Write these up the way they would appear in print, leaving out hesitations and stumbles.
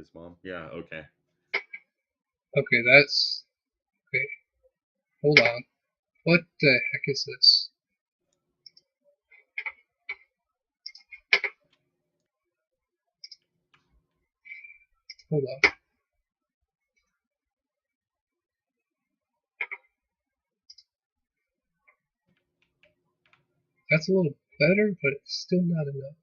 his mom. Yeah, okay. Okay, that's okay. Hold on. What the heck is this? Hold on. That's a little better, but it's still not enough.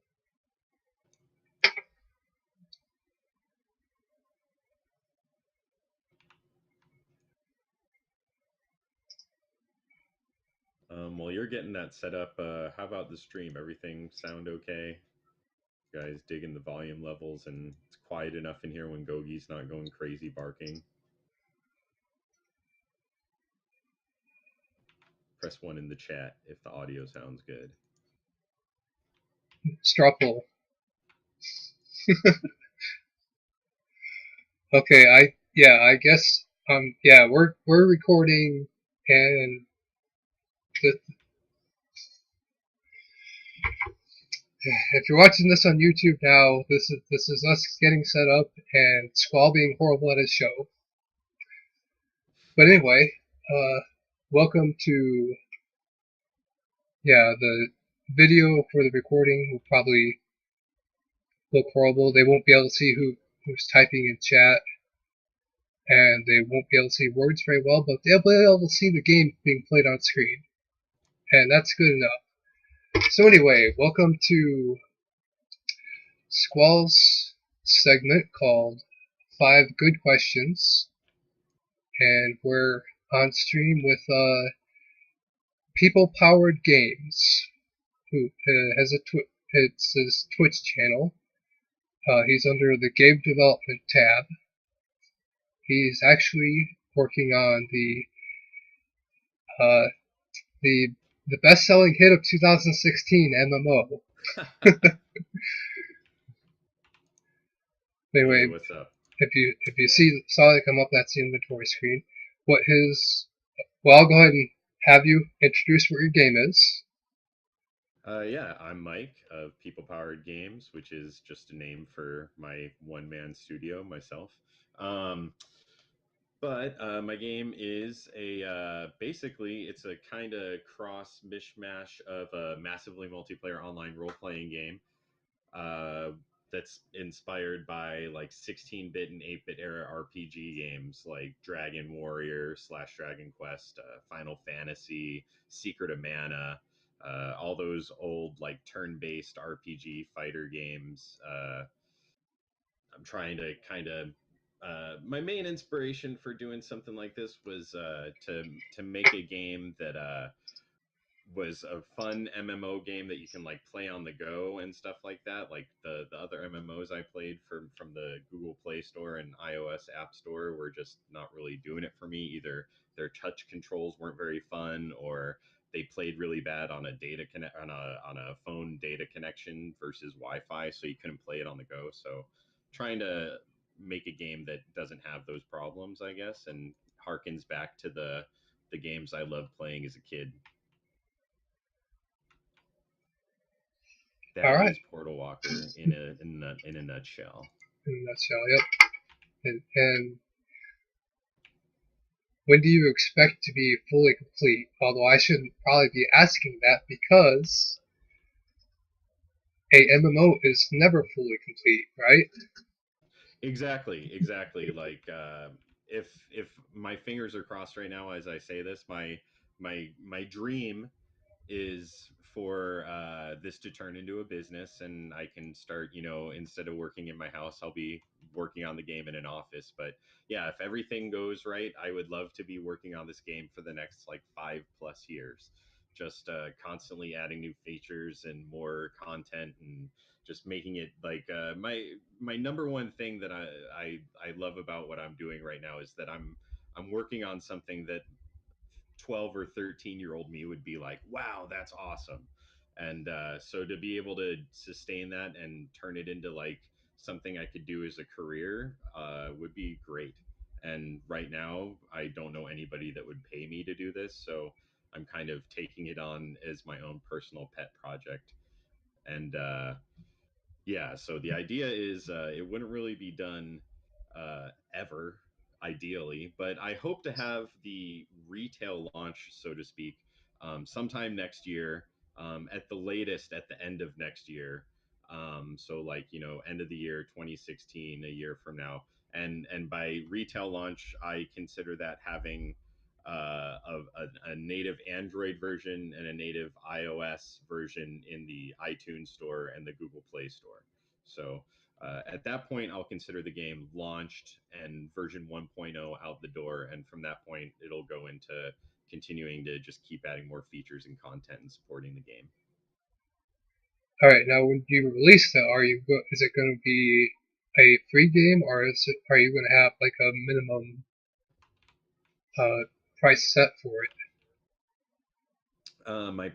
While you're getting that set up, how about the stream? Everything sound okay? Guys digging the volume levels and it's quiet enough in here when Gogi's not going crazy barking. Press 1 in the chat if the audio sounds good. Straw poll. Okay, I guess yeah, we're recording, and the, if you're watching this on YouTube now, this is us getting set up and Squall being horrible at his show. But anyway, welcome to, yeah, the video for the recording will probably look horrible. They won't be able to see who's typing in chat, and they won't be able to see words very well, but they'll be able to see the game being played on screen, and that's good enough. So anyway, welcome to Squall's segment called 5 Good Questions, and we're on stream with People Powered Games, who has it's his Twitch channel. He's under the game development tab. He's actually working on uh, the the best-selling hit of 2016 MMO. Hey, Anyway, what's up? if you saw it come up, that's the inventory screen. What his Well, I'll go ahead and have you introduce what your game is. Yeah, I'm Mike of People Powered Games, which is just a name for my one-man studio, myself. Um, but my game is a basically it's a kind of cross mishmash of a massively multiplayer online role-playing game uh, that's inspired by like 16-bit and 8-bit era RPG games like Dragon Warrior slash Dragon Quest, Final Fantasy, Secret of Mana, all those old like turn-based RPG fighter games. I'm trying to kind of my main inspiration for doing something like this was to make a game that was a fun MMO game that you can like play on the go and stuff like that. Like the other MMOs I played from the Google Play Store and iOS App Store were just not really doing it for me. Either their touch controls weren't very fun, or they played really bad on a on a phone data connection versus Wi-Fi, so you couldn't play it on the go. So trying to make a game that doesn't have those problems, I guess, and harkens back to the games I loved playing as a kid. All That right, is Portal Walker in a nutshell. in a nutshell, yep. And when do you expect to be fully complete? Although I shouldn't probably be asking that because a MMO is never fully complete, right? Exactly. Like if my fingers are crossed right now as I say this, my dream is for this to turn into a business and I can start, instead of working in my house, I'll be working on the game in an office. But yeah, if everything goes right, I would love to be working on this game for the next like 5+ years. Just constantly adding new features and more content and just making it like my number one thing that I love about what I'm doing right now is that I'm working on something that 12 or 13-year-old me would be like, wow, that's awesome. And so to be able to sustain that and turn it into like something I could do as a career would be great. And right now, I don't know anybody that would pay me to do this. So I'm kind of taking it on as my own personal pet project. And Yeah, so the idea is it wouldn't really be done ever, ideally, but I hope to have the retail launch, so to speak, sometime next year, at the latest at the end of next year. So, like, end of the year 2016, a year from now. And by retail launch, I consider that having a native Android version and a native iOS version in the iTunes store and the Google Play store. So at that point, I'll consider the game launched and version 1.0 out the door. And from that point, it'll go into continuing to just keep adding more features and content and supporting the game. All right, now when you release that, is it going to be a free game, or are you going to have like a minimum uh, price set for it? My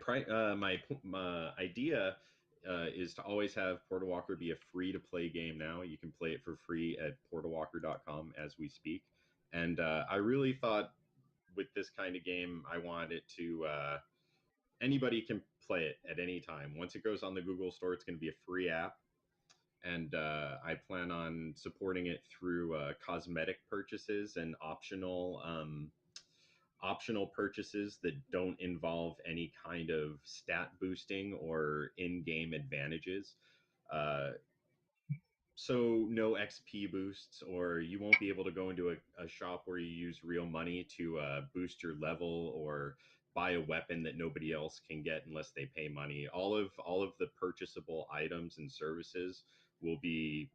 idea is to always have Portal Walker be a free to play game. Now you can play it for free at portalwalker.com as we speak. And I really thought with this kind of game, I want it to anybody can play it at any time. Once it goes on the Google Store, it's going to be a free app, and I plan on supporting it through cosmetic purchases and optional purchases that don't involve any kind of stat boosting or in-game advantages. Uh, so no XP boosts, or you won't be able to go into a shop where you use real money to boost your level or buy a weapon that nobody else can get unless they pay money. All of the purchasable items and services will be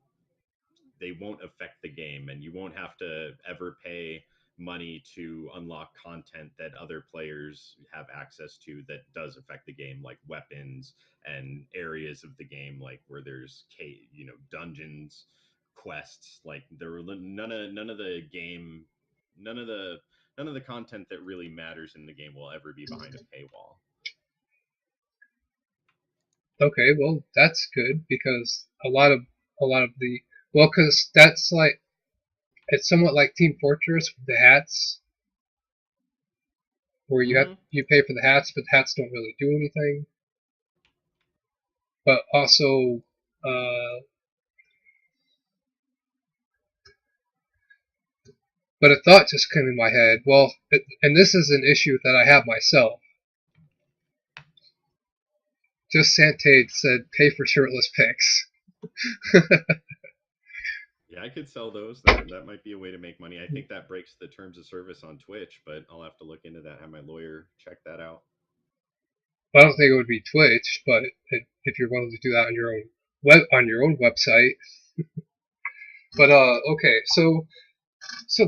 they won't affect the game, and you won't have to ever pay money to unlock content that other players have access to that does affect the game, like weapons and areas of the game, like where there's dungeons, quests. Like there were none of the game none of the none of the content that really matters in the game will ever be behind a paywall. Okay, well that's good because a lot of the because that's like it's somewhat like Team Fortress with the hats, where Mm-hmm. you pay for the hats, but the hats don't really do anything. But also, uh, but a thought just came in my head. Well, and this is an issue that I have myself. Just Sante said, "Pay for shirtless pics." Yeah, I could sell those. That might be a way to make money. I think that breaks the terms of service on Twitch, but I'll have to look into that. Have my lawyer check that out. I don't think it would be Twitch, but if you're willing to do that on your own website. But okay, so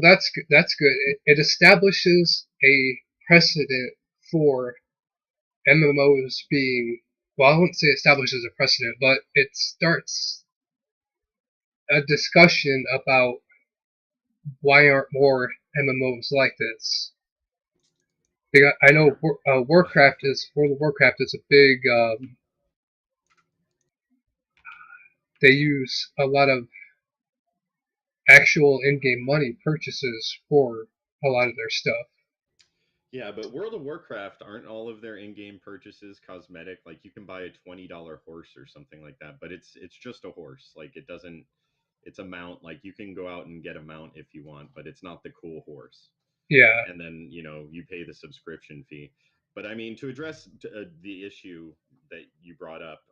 that's good. It establishes a precedent for MMOs being, well, I wouldn't say establishes a precedent, but it starts a discussion about why aren't more MMOs like this. Because I know Yeah. World of Warcraft is a big. They use a lot of actual in-game money purchases for a lot of their stuff. Yeah, but World of Warcraft aren't all of their in-game purchases cosmetic. Like you can buy a $20 horse or something like that, but it's just a horse. Like it doesn't it's a mount. Like you can go out and get a mount if you want, but it's not the cool horse. Yeah, And then, you pay the subscription fee. But I mean, to address the issue that you brought up,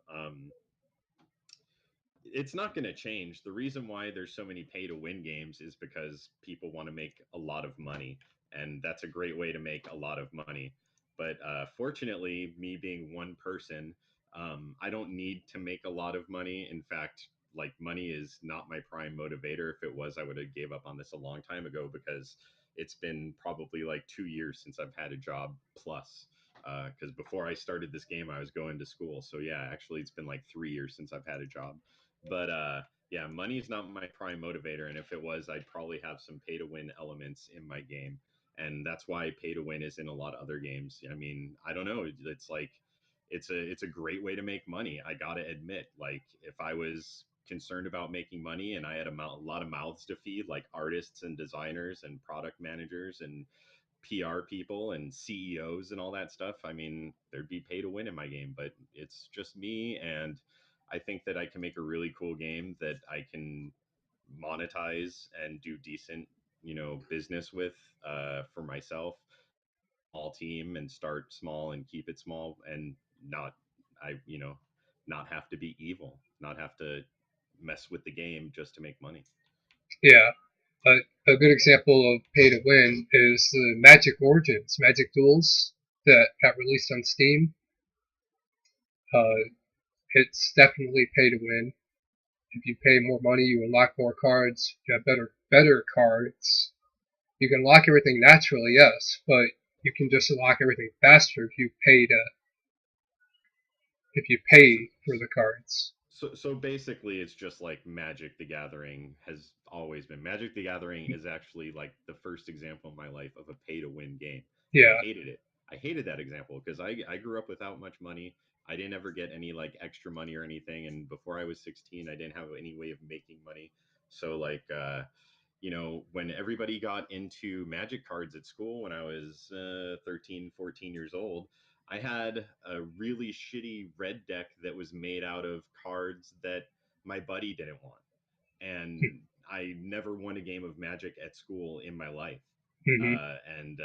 it's not going to change. The reason why there's so many pay to win games is because people want to make a lot of money, and that's a great way to make a lot of money. But fortunately, me being one person, I don't need to make a lot of money. In fact, like money is not my prime motivator. If it was, I would have gave up on this a long time ago because it's been probably like 2 years since I've had a job plus. Because before I started this game, I was going to school. So yeah, actually, it's been like 3 years since I've had a job. But yeah, money is not my prime motivator, and if it was, I'd probably have some pay to win elements in my game, and that's why pay to win is in a lot of other games. I mean, I don't know. It's like it's a great way to make money. I gotta admit, like if I was concerned about making money and I had a lot of mouths to feed, like artists and designers and product managers and PR people and CEOs and all that stuff, I mean, there'd be pay to win in my game, but it's just me, and I think that I can make a really cool game that I can monetize and do decent, business with, for myself, all team, and start small and keep it small, and not, I, not have to be evil, not have to mess with the game just to make money. Yeah. A good example of pay to win is the Magic Origins, Magic Duels that got released on Steam. Uh, it's definitely pay to win. If you pay more money, you unlock more cards. You have better cards. You can unlock everything naturally, yes, but you can just unlock everything faster if you pay for the cards. So basically, it's just like Magic the Gathering has always been. Magic the Gathering is actually like the first example in my life of a pay to win game, and I Yeah. hated it. I hated that example because I grew up without much money. I didn't ever get any like extra money or anything, and before I was 16, I didn't have any way of making money. So like, when everybody got into Magic cards at school when I was 13, 14 years old, I had a really shitty red deck that was made out of cards that my buddy didn't want. And I never won a game of Magic at school in my life. Hmm. And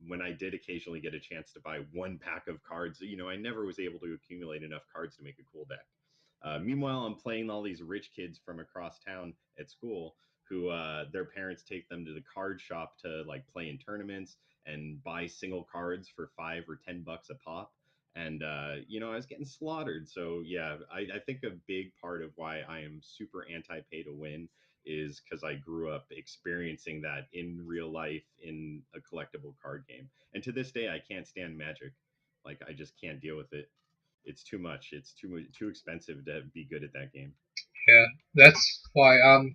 when I did occasionally get a chance to buy one pack of cards, I never was able to accumulate enough cards to make a cool deck. Meanwhile, I'm playing all these rich kids from across town at school who their parents take them to the card shop to like play in tournaments and buy single cards for $5 or $10 a pop. And I was getting slaughtered. So yeah, I think a big part of why I am super anti pay to win is because I grew up experiencing that in real life in a collectible card game. And to this day, I can't stand Magic. Like I just can't deal with it. It's too much. It's too expensive to be good at that game. Yeah. That's why I'm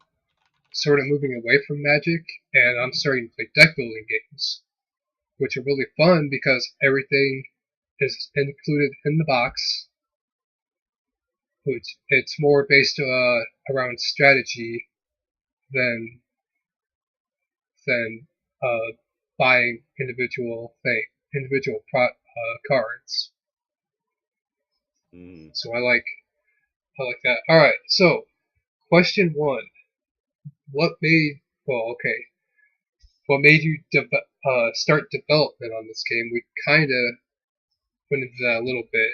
sort of moving away from Magic and I'm starting to play deck building games, which are really fun because everything is included in the box, which it's more based around strategy than than uh, buying individual cards. Mm. So I like that. All right. So question one: What made okay? What made you start development on this game? We kind of went into that a little bit,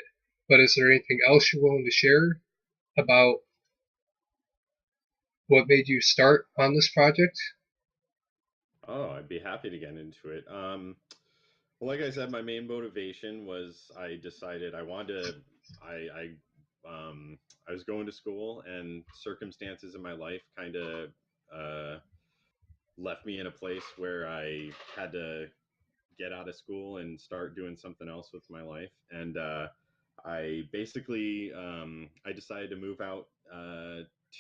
but is there anything else you're willing to share about what made you start on this project? Oh, I'd be happy to get into it. Well, like I said, my main motivation was I decided I wanted to. I was going to school, and circumstances in my life kind of uh, left me in a place where I had to get out of school and start doing something else with my life. And I basically I decided to move out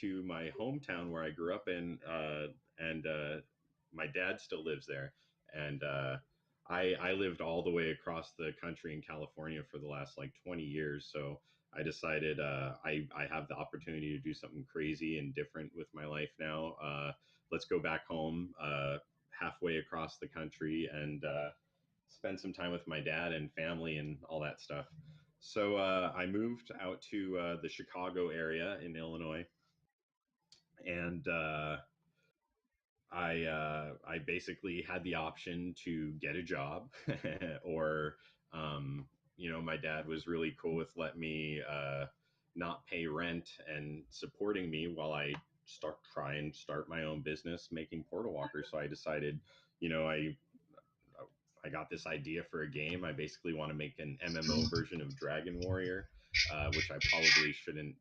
to my hometown where I grew up in, and my dad still lives there. And I lived all the way across the country in California for the last like 20 years. So I decided I have the opportunity to do something crazy and different with my life now. Let's go back home, halfway across the country, and spend some time with my dad and family and all that stuff. So I moved out to the Chicago area in Illinois, and I basically had the option to get a job, or my dad was really cool with letting me not pay rent and supporting me while I start my own business making portal walkers. So I decided, you know, I got this idea for a game. I basically want to make an MMO version of Dragon Warrior, which I probably shouldn't,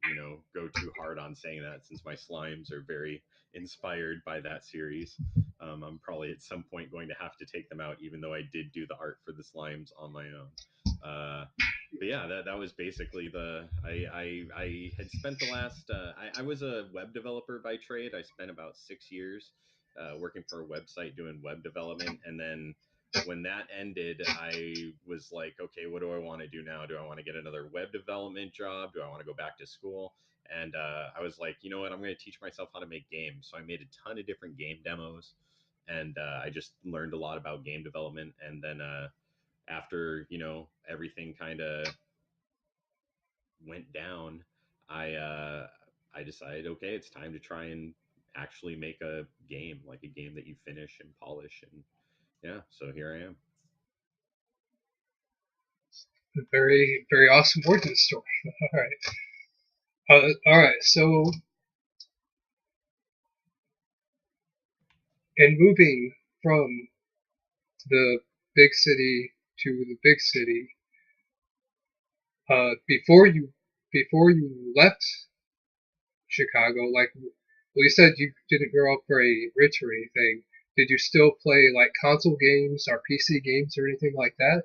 go too hard on saying that since my slimes are very inspired by that series. I'm probably at some point going to have to take them out, even though I did do the art for the slimes on my own. But yeah, that was basically I had spent the last I was a web developer by trade. I spent about 6 years working for a website doing web development, and then when that ended, I was like, okay, what do I want to do now? Do I want to get another web development job? Do I want to go back to school? And I was like, you know what? I'm going to teach myself how to make games. So I made a ton of different game demos, and I just learned a lot about game development. And then after everything kind of went down, I I decided, okay, it's time to try and actually make a game, like a game that you finish and polish, and yeah, so here I am. Very, very awesome origin story. All right. All right. So, in moving from the big city to the big city, before you left Chicago, like, well, you said you didn't grow up very rich or anything. Did you still play like console games or PC games or anything like that?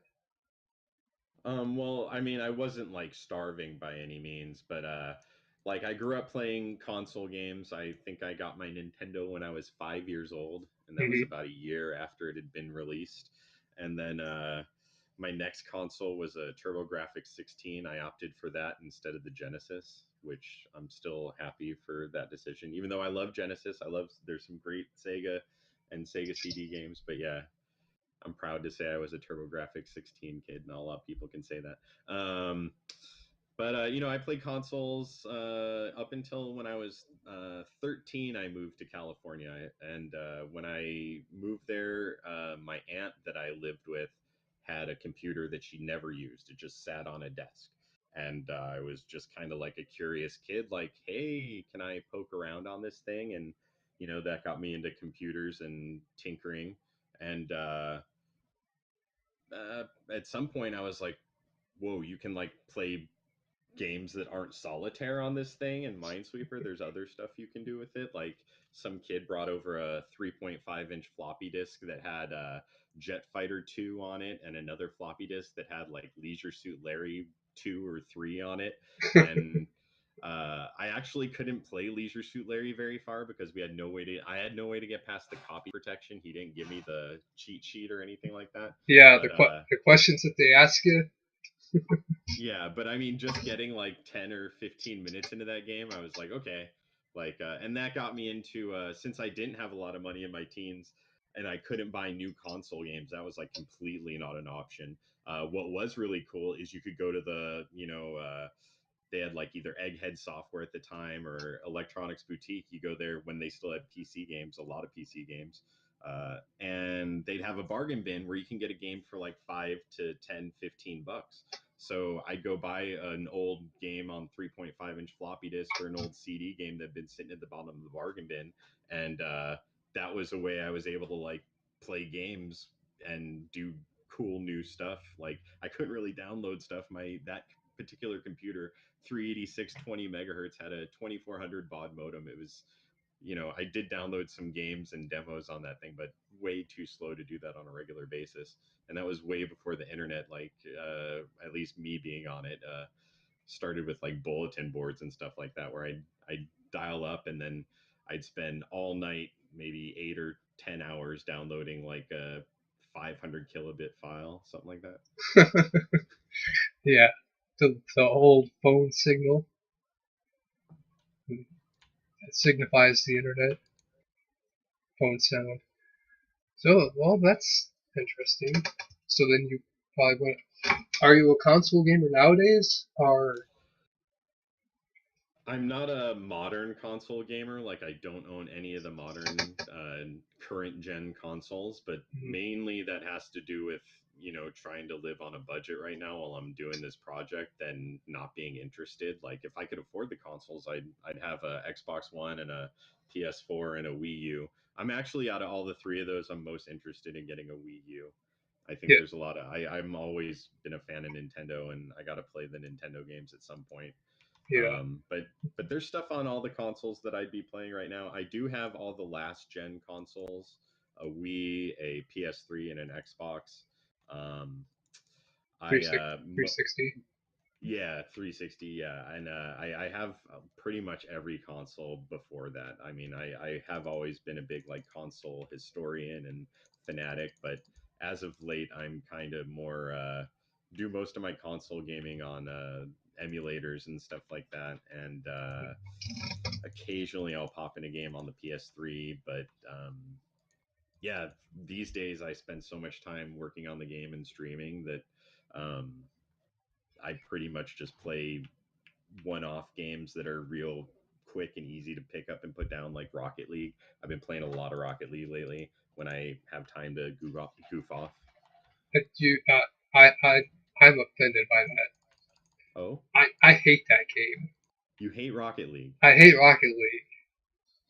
Well, I mean, I wasn't like starving by any means, but like I grew up playing console games. I think I got my Nintendo when I was 5 years old, and that was Hmm. about a year after it had been released. And then my next console was a TurboGrafx 16. I opted for that instead of the Genesis, which I'm still happy for that decision. Even though I love Genesis, I love there's some great Sega and Sega CD games, but yeah, I'm proud to say I was a TurboGrafx 16 kid. Not a lot of people can say that. But you know, I played consoles up until when I was 13. I moved to California, and when I moved there, my aunt that I lived with had a computer that she never used. It just sat on a desk, and I was just kind of like a curious kid, like, "Hey, can I poke around on this thing?" And you know, that got me into computers and tinkering, and at some point I was like, whoa, you can like play games that aren't solitaire on this thing and Minesweeper. There's other stuff you can do with it. Like some kid brought over a 3.5-inch floppy disk that had Jet Fighter 2 on it and another floppy disk that had like Leisure Suit Larry 2 or 3 on it. And I actually couldn't play Leisure Suit Larry very far because we had no way to. I had no way to get past the copy protection. He didn't give me the cheat sheet or anything like that. Yeah, But the questions that they ask you. yeah, but I mean, just getting like 10 or 15 minutes into that game, I was like, okay, like, and that got me into since I didn't have a lot of money in my teens and I couldn't buy new console games, that was like completely not an option. What was really cool is you could go to the, you know, they had like either Egghead Software at the time or Electronics Boutique. You go there when they still had PC games, a lot of PC games. And they'd have a bargain bin where you can get a game for like 5 to 10, $15. So I'd go buy an old game on 3.5-inch floppy disk or an old CD game that had been sitting at the bottom of the bargain bin. And that was a way I was able to like play games and do cool new stuff. Like I couldn't really download stuff. That particular computer 386 20 megahertz had a 2400 baud modem. It was, you know, I did download some games and demos on that thing, but way too slow to do that on a regular basis. And that was way before the internet, like at least me being on it, started with like bulletin boards and stuff like that, where I'd dial up and then I'd spend all night, maybe 8 or 10 hours downloading like a 500 kilobit file, something like that. Yeah, the old phone signal that signifies the internet phone sound. So, well, that's interesting. So then you probably went. Are you a console gamer nowadays? Or I'm not a modern console gamer. Like, I don't own any of the modern current gen consoles, but mm, mainly that has to do with, you know, trying to live on a budget right now while I'm doing this project and not being interested. Like, if I could afford the consoles, I'd have a Xbox One and a PS4 and a Wii U. I'm actually, out of all the three of those, I'm most interested in getting a Wii U. I think yeah, there's a lot of I'm always been a fan of Nintendo, and I got to play the Nintendo games at some point. yeah, But there's stuff on all the consoles that I'd be playing right now. I do have all the last gen consoles: a Wii, a PS3, and an Xbox. Um, I 360. yeah, 360, yeah, and I have pretty much every console before that. I mean, I have always been a big like console historian and fanatic, but as of late, I'm kind of more do most of my console gaming on emulators and stuff like that, and occasionally I'll pop in a game on the PS3, but yeah, these days I spend so much time working on the game and streaming that um, I pretty much just play one-off games that are real quick and easy to pick up and put down, like Rocket League. I've been playing a lot of Rocket League lately when I have time to goof off. You, I'm offended by that. Oh, I hate that game. you hate Rocket League? I hate Rocket League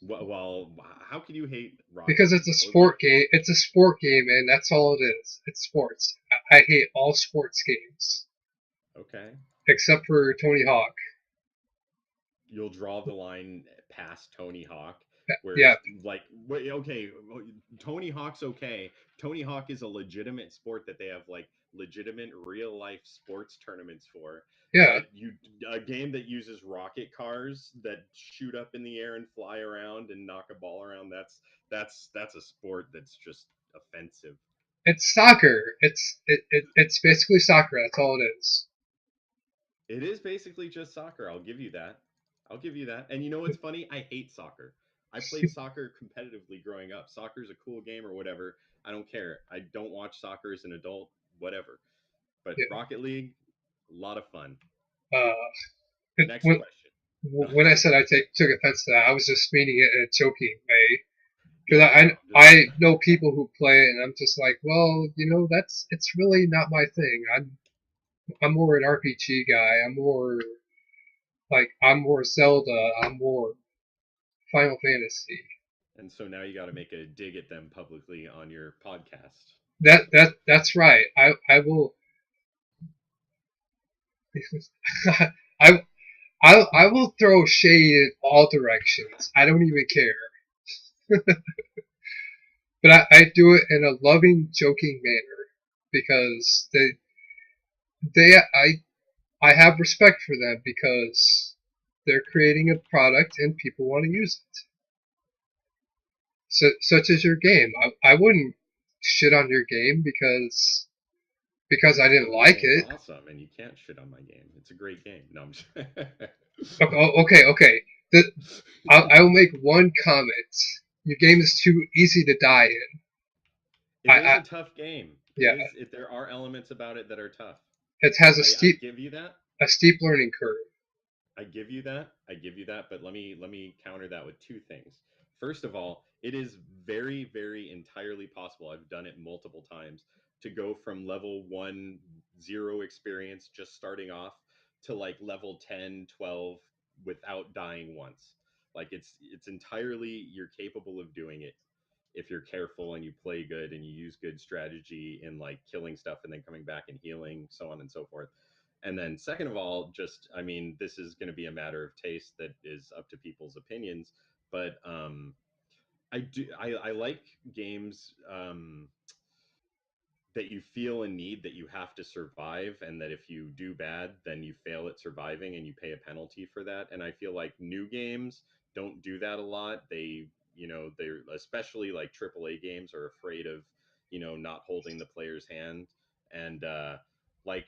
Well, how can you hate Rocket because it's League? a I would like. sport game. It's a sport game, and that's all it is. It's sports. I hate all sports games Okay, except for Tony Hawk. you'll draw the line past Tony Hawk. Yeah, Whereas, like, wait, okay, Tony Hawk's okay. Tony Hawk is a legitimate sport that they have like legitimate real life sports tournaments for. yeah. But a game that uses rocket cars that shoot up in the air and fly around and knock a ball around. That's a sport that's just offensive. It's soccer. It's basically soccer. That's all it is. It is basically just soccer. I'll give you that. I'll give you that. And you know what's funny? I hate soccer. I played soccer competitively growing up. Soccer's a cool game or whatever. I don't care. I don't watch soccer as an adult, whatever. But Yeah. Rocket League, a lot of fun. Uh, Next question. No, when I said took offense to that, I was just meaning it in a joking way. Because yeah, no, I know people who play it, and I'm just like, well, it's really not my thing. I'm more an RPG guy. I'm more Zelda. I'm more Final Fantasy. and so now you got to make a dig at them publicly on your podcast. That's right. I will I I will throw shade in all directions. I don't even care. But I do it in a loving, joking manner because they I have respect for them because they're creating a product and people want to use it. Such as your game. I wouldn't shit on your game because I didn't Well, your like game's it. awesome, and you can't shit on my game. It's a great game. No, I'm just... Okay. The, I will make one comment. Your game is too easy to die in. It is I a tough game. It yeah. is. There are elements about it that are tough. It has I give you that. a steep learning curve. I give you that. I give you that. But let me counter that with two things. First of all, it is very entirely possible. I've done it multiple times to go from level 1 0 experience just starting off to like level 10 12 without dying once. Like it's entirely you're capable of doing it if you're careful and you play good and you use good strategy in like killing stuff and then coming back and healing, so on and so forth. And then second of all, just I mean, this is going to be a matter of taste that is up to people's opinions, but I like games that you feel a need that you have to survive, and that if you do bad then you fail at surviving and you pay a penalty for that. And I feel like new games don't do that a lot. They're especially like AAA games are afraid of not holding the player's hand. And like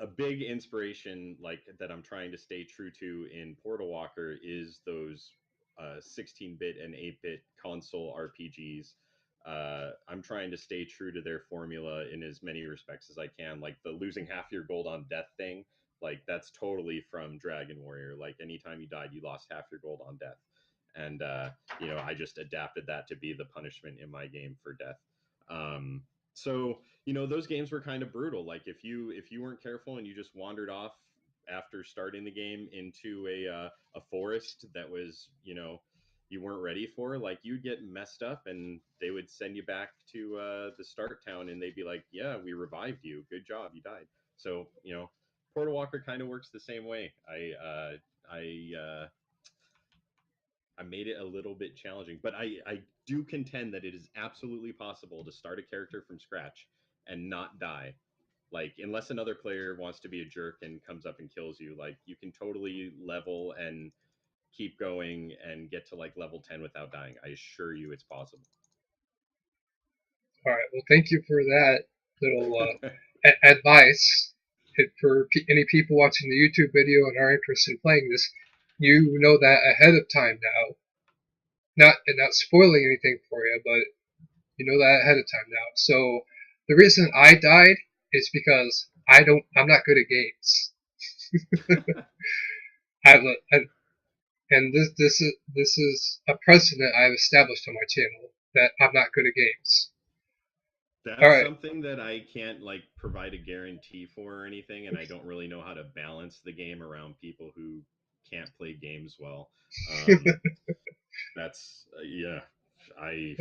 a big inspiration like that I'm trying to stay true to in Portal Walker is those 16-bit and 8-bit console RPGs. I'm trying to stay true to their formula in as many respects as I can. Like the losing half your gold on death thing, like that's totally from Dragon Warrior. Like anytime you died, you lost half your gold on death. And I just adapted that to be the punishment in my game for death. So those games were kind of brutal. Like if you weren't careful and you just wandered off after starting the game into a forest that was you weren't ready for, like you'd get messed up and they would send you back to the start town and they'd be like, yeah, we revived you, good job, you died. So Portal Walker kind of works the same way. I made it a little bit challenging, but I do contend that it is absolutely possible to start a character from scratch and not die. Like, unless another player wants to be a jerk and comes up and kills you, like, you can totally level and keep going and get to like level 10 without dying. I assure you it's possible. All right. Well, thank you for that little advice. For any people watching the YouTube video and are interested in playing this, you know that ahead of time now. Not spoiling anything for you, but you know that ahead of time now. So the reason I died is because I'm not good at games. And this is a precedent I've established on my channel that I'm not good at games. All That's right. something that I can't like provide a guarantee for or anything, and I don't really know how to balance the game around people who can't play games well. Um, that's yeah, I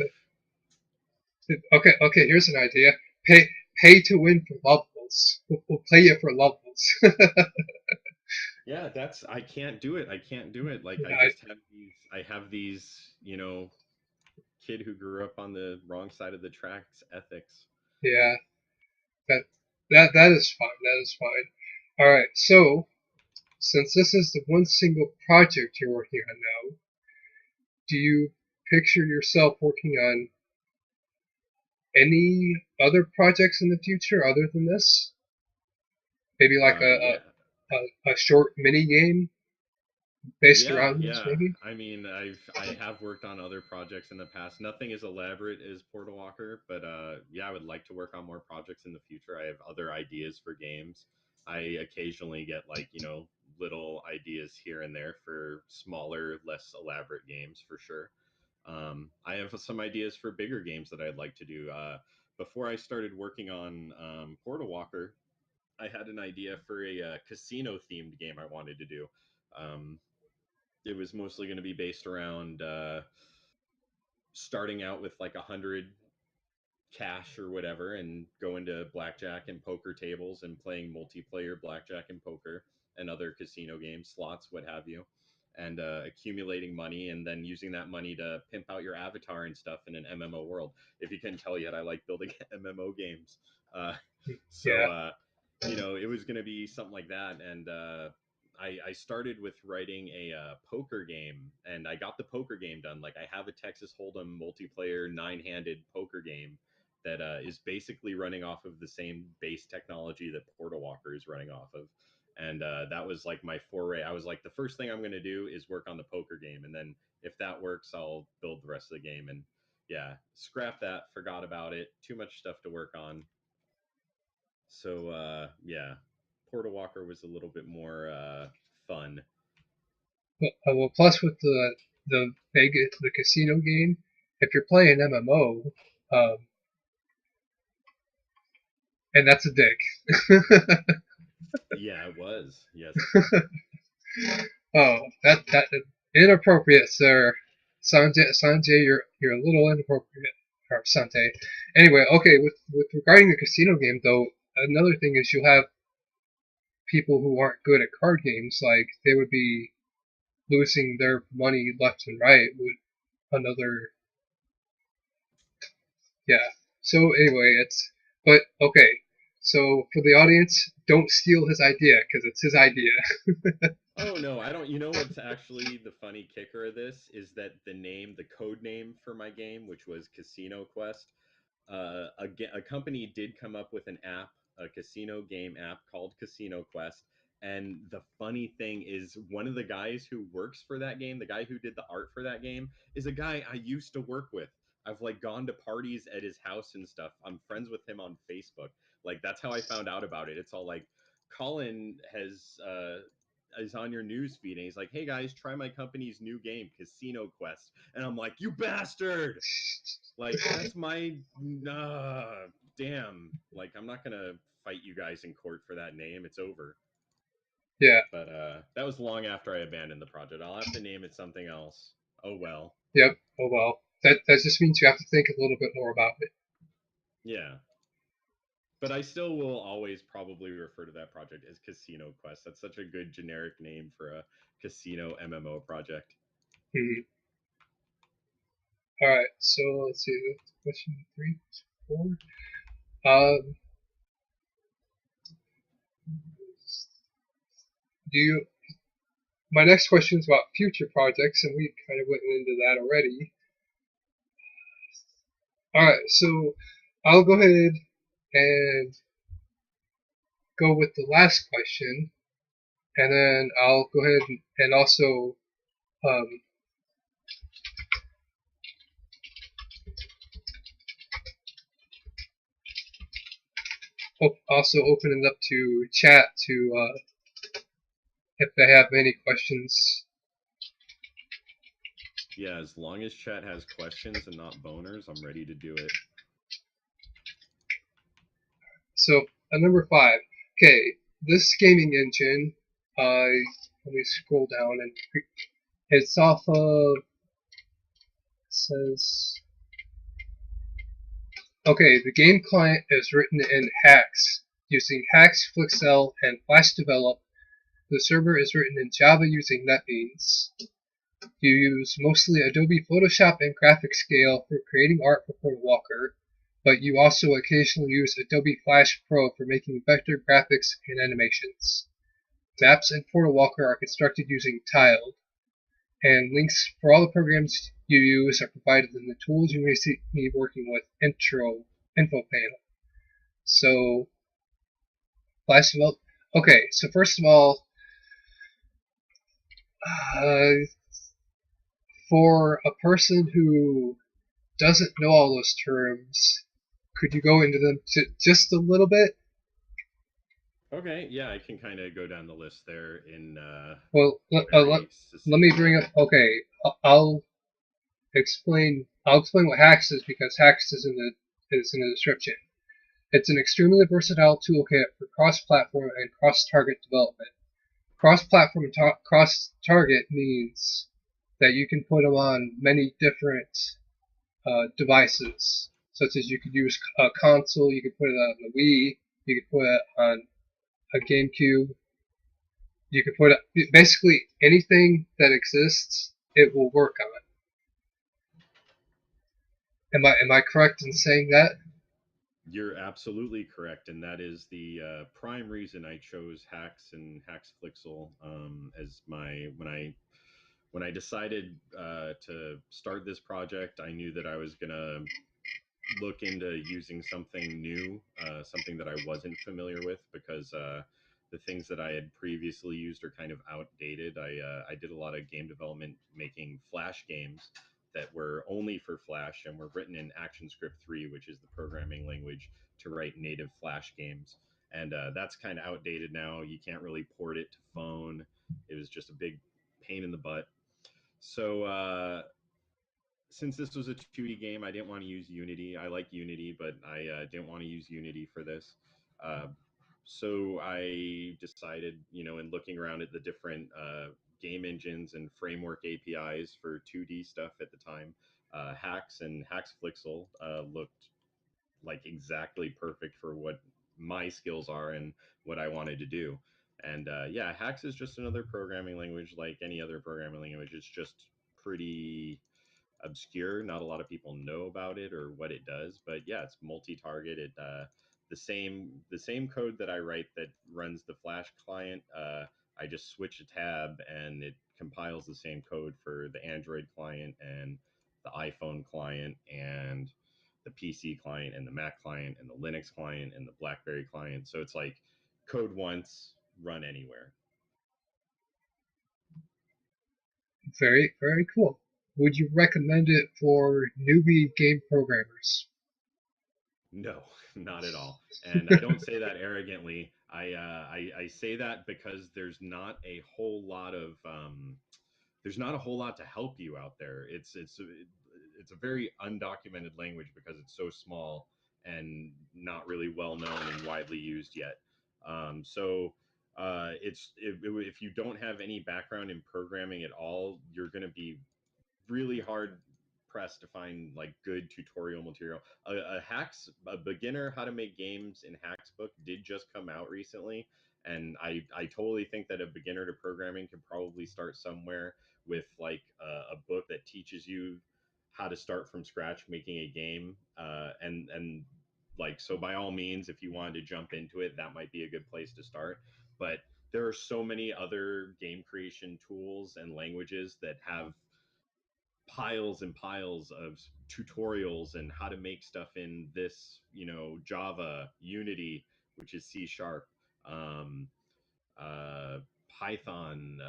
Okay. Here's an idea. Pay pay to win for levels. We'll play it for levels. yeah, that's I can't do it. I can't do it. Like I, I have these, kid who grew up on the wrong side of the tracks ethics. yeah. That that is fine. That is fine. All right. So since this is the one single project you're working on now, do you picture yourself working on any other projects in the future other than this? Maybe like Yeah. a short mini game based Yeah, around this, yeah. maybe? I mean, I have worked on other projects in the past. Nothing as elaborate as Portal Walker, but yeah, I would like to work on more projects in the future. I have other ideas for games. I occasionally get like, little ideas here and there for smaller, less elaborate games for sure. I have some ideas for bigger games that I'd like to do. Before I started working on Portal Walker, I had an idea for a casino themed game I wanted to do. Um, it was mostly going to be based around starting out with like 100 cash or whatever and going to blackjack and poker tables and playing multiplayer blackjack and poker and other casino games, slots, what have you, and accumulating money and then using that money to pimp out your avatar and stuff in an MMO world. If you couldn't tell yet, I like building MMO games. Uh, so, Yeah. it was going to be something like that. And I started with writing a poker game, and I got the poker game done. Like, I have a Texas Hold'em multiplayer 9-handed poker game that is basically running off of the same base technology that Portal Walker is running off of. And that was like my foray. I was like, the first thing I'm going to do is work on the poker game. And then if that works, I'll build the rest of the game. And yeah, scrap that, forgot about it. Too much stuff to work on. So yeah, Portal Walker was a little bit more fun. Well, plus with the casino game, if you're playing MMO, and that's a dick. Yeah, it was. Yes. Oh, that inappropriate, sir. Sanjay, you're a little inappropriate. Or Sanjay. Anyway, okay. With regarding the casino game, though, another thing is you'll have people who aren't good at card games, like they would be losing their money left and right with another. Yeah. So anyway, but okay. So for the audience, don't steal his idea because it's his idea. Oh no, I don't. You know what's actually the funny kicker of this is that the code name for my game, which was Casino Quest, a company did come up with an app, a casino game app called Casino Quest. And the funny thing is, one of the guys who works for that game, the guy who did the art for that game, is a guy I used to work with. I've like gone to parties at his house and stuff. I'm friends with him on Facebook. Like that's how I found out about it. It's all like Colin has is on your news feed and he's like, "Hey guys, try my company's new game, Casino Quest." And I'm like, "You bastard!" Like that's my damn. Like I'm not gonna fight you guys in court for that name. It's over. Yeah. But that was long after I abandoned the project. I'll have to name it something else. Oh well. Yep. Oh well. That just means you have to think a little bit more about it. Yeah. But I still will always probably refer to that project as Casino Quest. That's such a good generic name for a casino MMO project. Hmm. All right. So let's see. Question 3, 4. Um, do you? My next question is about future projects, and we kind of went into that already. All right. So I'll go ahead and go with the last question, and then I'll go ahead and also um, also open it up to chat to if they have any questions. Yeah, as long as chat has questions and not boners, I'm ready to do it. So, number 5. Okay, this gaming engine, let me scroll down, and it's off of, says, okay, the game client is written in Hax using Hax, Flixel, and Flash Develop. The server is written in Java using NetBeans. You use mostly Adobe Photoshop and GraphicsScale for creating art for Portal Walker, but you also occasionally use Adobe Flash Pro for making vector graphics and animations. Maps in Portal Walker are constructed using Tiled, and links for all the programs you use are provided in the tools you may see me working with info panel. So, Flash Develop. Okay, so first of all, uh, for a person who doesn't know all those terms, could you go into them just a little bit? Okay, yeah, I can kind of go down the list there in Well, a very let me succinct bring up. manner. Okay, I'll explain. I'll explain what Hax is because Hax is in the description. It's an extremely versatile toolkit for cross-platform and cross-target development. Cross-platform and cross-target means that you can put them on many different devices, such as you could use a console, you could put it on the Wii, you could put it on a GameCube, you could put it basically anything that exists, it will work on. Am I correct in saying that? You're absolutely correct, and that is the prime reason I chose Hacks and Hacks Flixel as my when I decided to start this project. I knew that I was gonna look into using something new, something that I wasn't familiar with, because the things that I had previously used are kind of outdated. I did a lot of game development making Flash games that were only for Flash and were written in ActionScript 3, which is the programming language to write native Flash games. And that's kind of outdated now. You can't really port it to phone. It was just a big pain in the butt. So since this was a 2D game, I didn't want to use Unity. I like Unity, but I didn't want to use Unity for this. Uh, so I decided, in looking around at the different game engines and framework APIs for 2D stuff at the time, Hacks and Hacks Flixel looked like exactly perfect for what my skills are and what I wanted to do. And yeah, Hacks is just another programming language like any other programming language. It's just pretty obscure. Not a lot of people know about it or what it does, but yeah, it's multi-target. The same code that I write that runs the Flash client. I just switch a tab and it compiles the same code for the Android client and the iPhone client and the PC client and the Mac client and the Linux client and the BlackBerry client. So it's like code once, run anywhere. Very, very cool. Would you recommend it for newbie game programmers? No, not at all. And I don't say that arrogantly. I say that because there's not a whole lot to help you out there. It's a very undocumented language because it's so small and not really well known and widely used yet. So if you don't have any background in programming at all, you're going to be really hard pressed to find like good tutorial material. A beginner how to make games in Hacks book did just come out recently, and I totally think that a beginner to programming could probably start somewhere with like a book that teaches you how to start from scratch making a game, and like, so by all means, if you wanted to jump into it, that might be a good place to start. But there are so many other game creation tools and languages that have piles and piles of tutorials and how to make stuff in this, Java, Unity, which is C sharp, um, uh, Python,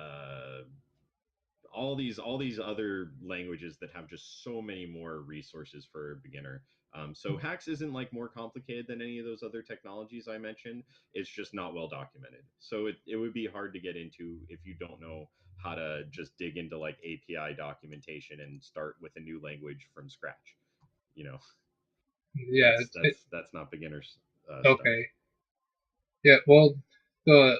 all these other languages that have just so many more resources for a beginner. So Hacks isn't like more complicated than any of those other technologies I mentioned. It's just not well documented. So it would be hard to get into if you don't know how to just dig into like API documentation and start with a new language from scratch. You know, Yeah. that's not beginners stuff. Okay. Yeah. Well, the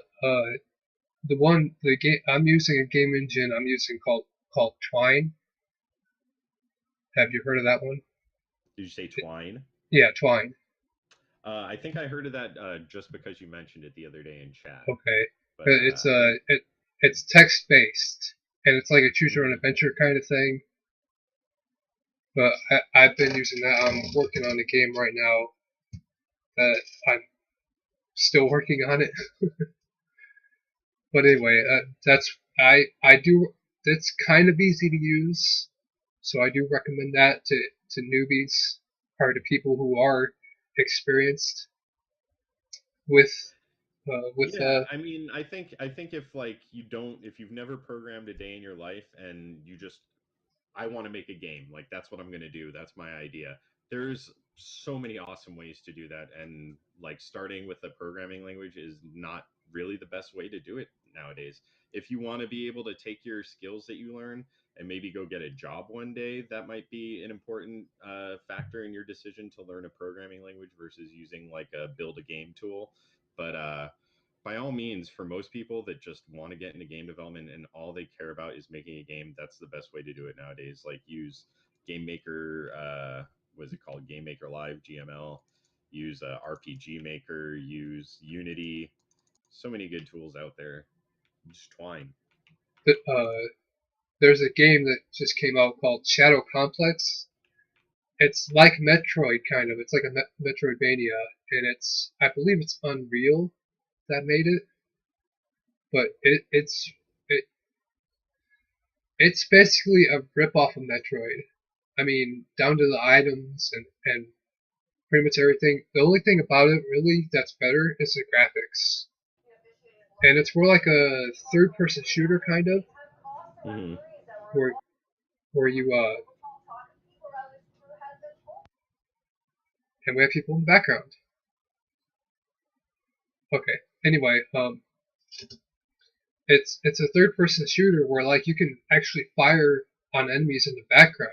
the game I'm using a game engine I'm using called Twine. Have you heard of that one? Did you say Twine? Yeah, Twine. I think I heard of that just because you mentioned it the other day in chat. Okay. But It's I don't. it's text based and it's like a choose your own Mhm. adventure kind of thing. But I've been using that. I'm working on a game right now that I'm still working on it. But anyway, that's I do. It's kind of easy to use, so I do recommend that to newbies or to people who are experienced with with Yeah, I mean, I think if you've never programmed a day in your life and you just I want to make a game. Like that's what I'm going to do. That's my idea. There's so many awesome ways to do that, and like starting with a programming language is not really the best way to do it nowadays. If you want to be able to take your skills that you learn and maybe go get a job one day, that might be an important factor in your decision to learn a programming language versus using like a build a game tool. But by all means, for most people that just want to get into game development and all they care about is making a game, that's the best way to do it nowadays. Like use Game Maker, what is it called? Game Maker Live, GML. Use RPG Maker. Use Unity. So many good tools out there. Just Twine. uh, there's a game that just came out called Shadow Complex. It's like Metroid kind of. It's like a Metroidvania, and it's I believe it's Unreal that made it, but it, it's basically a rip off of Metroid. I mean, down to the items and pretty much everything. The only thing about it really that's better is the graphics, and it's more like a third person shooter kind of, Mm-hmm. where where you and we have people in the background. Okay. Anyway, it's a third person shooter where like you can actually fire on enemies in the background,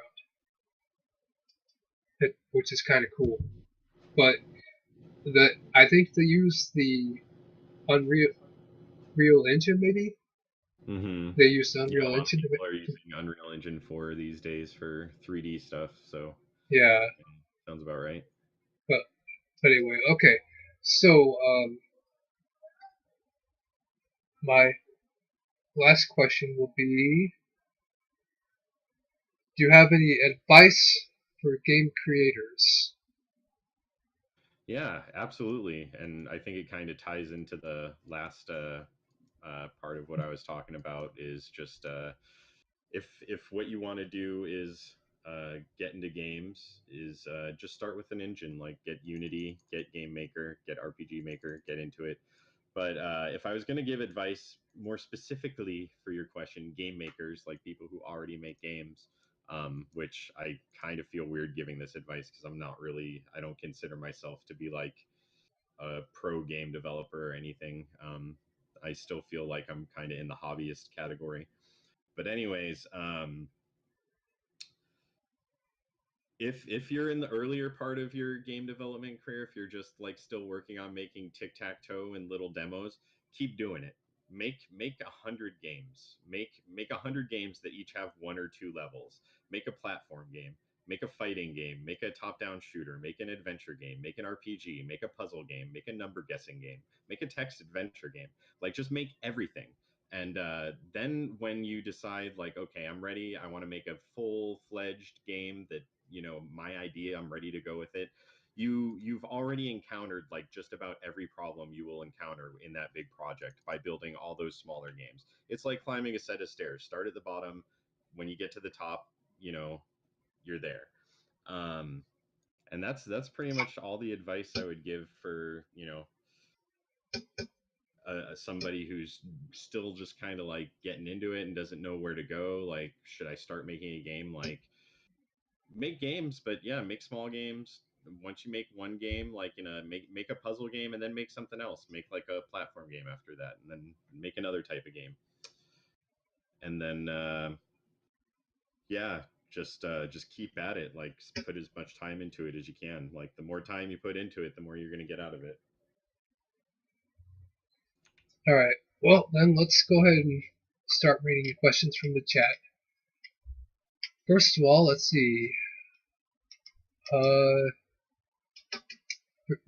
which is kind of cool. But I think they use the Unreal Real Engine maybe. Mm-hmm. They use the Yeah, a Unreal lot of Engine to people are using Unreal Engine 4 these days for 3D stuff. So yeah. yeah, sounds about right. But but anyway, okay. So my last question will be: do you have any advice for game creators? Yeah, absolutely. And I think it kind of ties into the last part of what I was talking about is just if what you want to do is get into games, is just start with an engine like get Unity, get Game Maker, get RPG Maker, get into it. But if I was going to give advice more specifically for your question, game makers, like people who already make games, which I kind of feel weird giving this advice because I don't consider myself to be like a pro game developer or anything. I still feel like I'm kind of in the hobbyist category. But anyways, if you're in the earlier part of your game development career, if you're just like still working on making tic-tac-toe and little demos, keep doing it. Make 100 games. Make 100 games that each have one or two levels. Make a platform game. Make a fighting game. Make a top-down shooter. Make an adventure game. Make an RPG. Make a puzzle game. Make a number guessing game. Make a text adventure game. Like just make everything. And then when you decide like, okay, I'm ready, I want to make a full-fledged game that my idea, I'm ready to go with it. You've already encountered like just about every problem you will encounter in that big project by building all those smaller games. It's like climbing a set of stairs. Start at the bottom. When you get to the top, you're there. um and that's pretty much all the advice I would give for somebody who's still just kind of like getting into it and doesn't know where to go, like should I start making a game? Like make games, but yeah, make small games. Once you make one game, like in a make a puzzle game, and then make something else. Make like a platform game after that, and then make another type of game, and then yeah, just keep at it. Like put as much time into it as you can. Like the more time you put into it, the more you're gonna get out of it. All right. Well, then let's go ahead and start reading questions from the chat. First of all, let's see. Uh,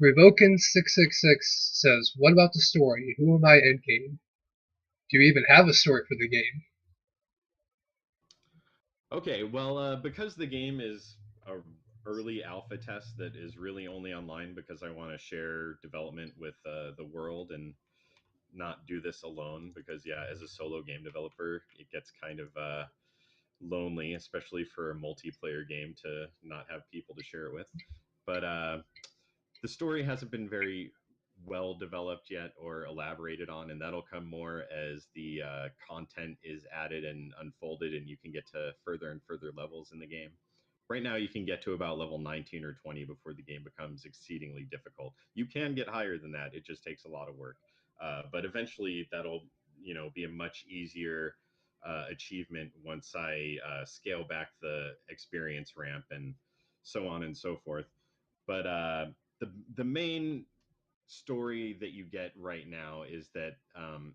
Revoken666 says, "What about the story? Who am I endgame? Do you even have a story for the game?" Okay, well, because the game is a early alpha test that is really only online because I want to share development with the world and not do this alone. Because yeah, as a solo game developer, it gets kind of lonely, especially for a multiplayer game, to not have people to share it with. But the story hasn't been very well developed yet or elaborated on, and that'll come more as the content is added and unfolded, and you can get to further and further levels in the game. Right now, you can get to about level 19 or 20 before the game becomes exceedingly difficult. You can get higher than that; it just takes a lot of work. But eventually, that'll be a much easier achievement once I scale back the experience ramp and so on and so forth. But the main story that you get right now is that,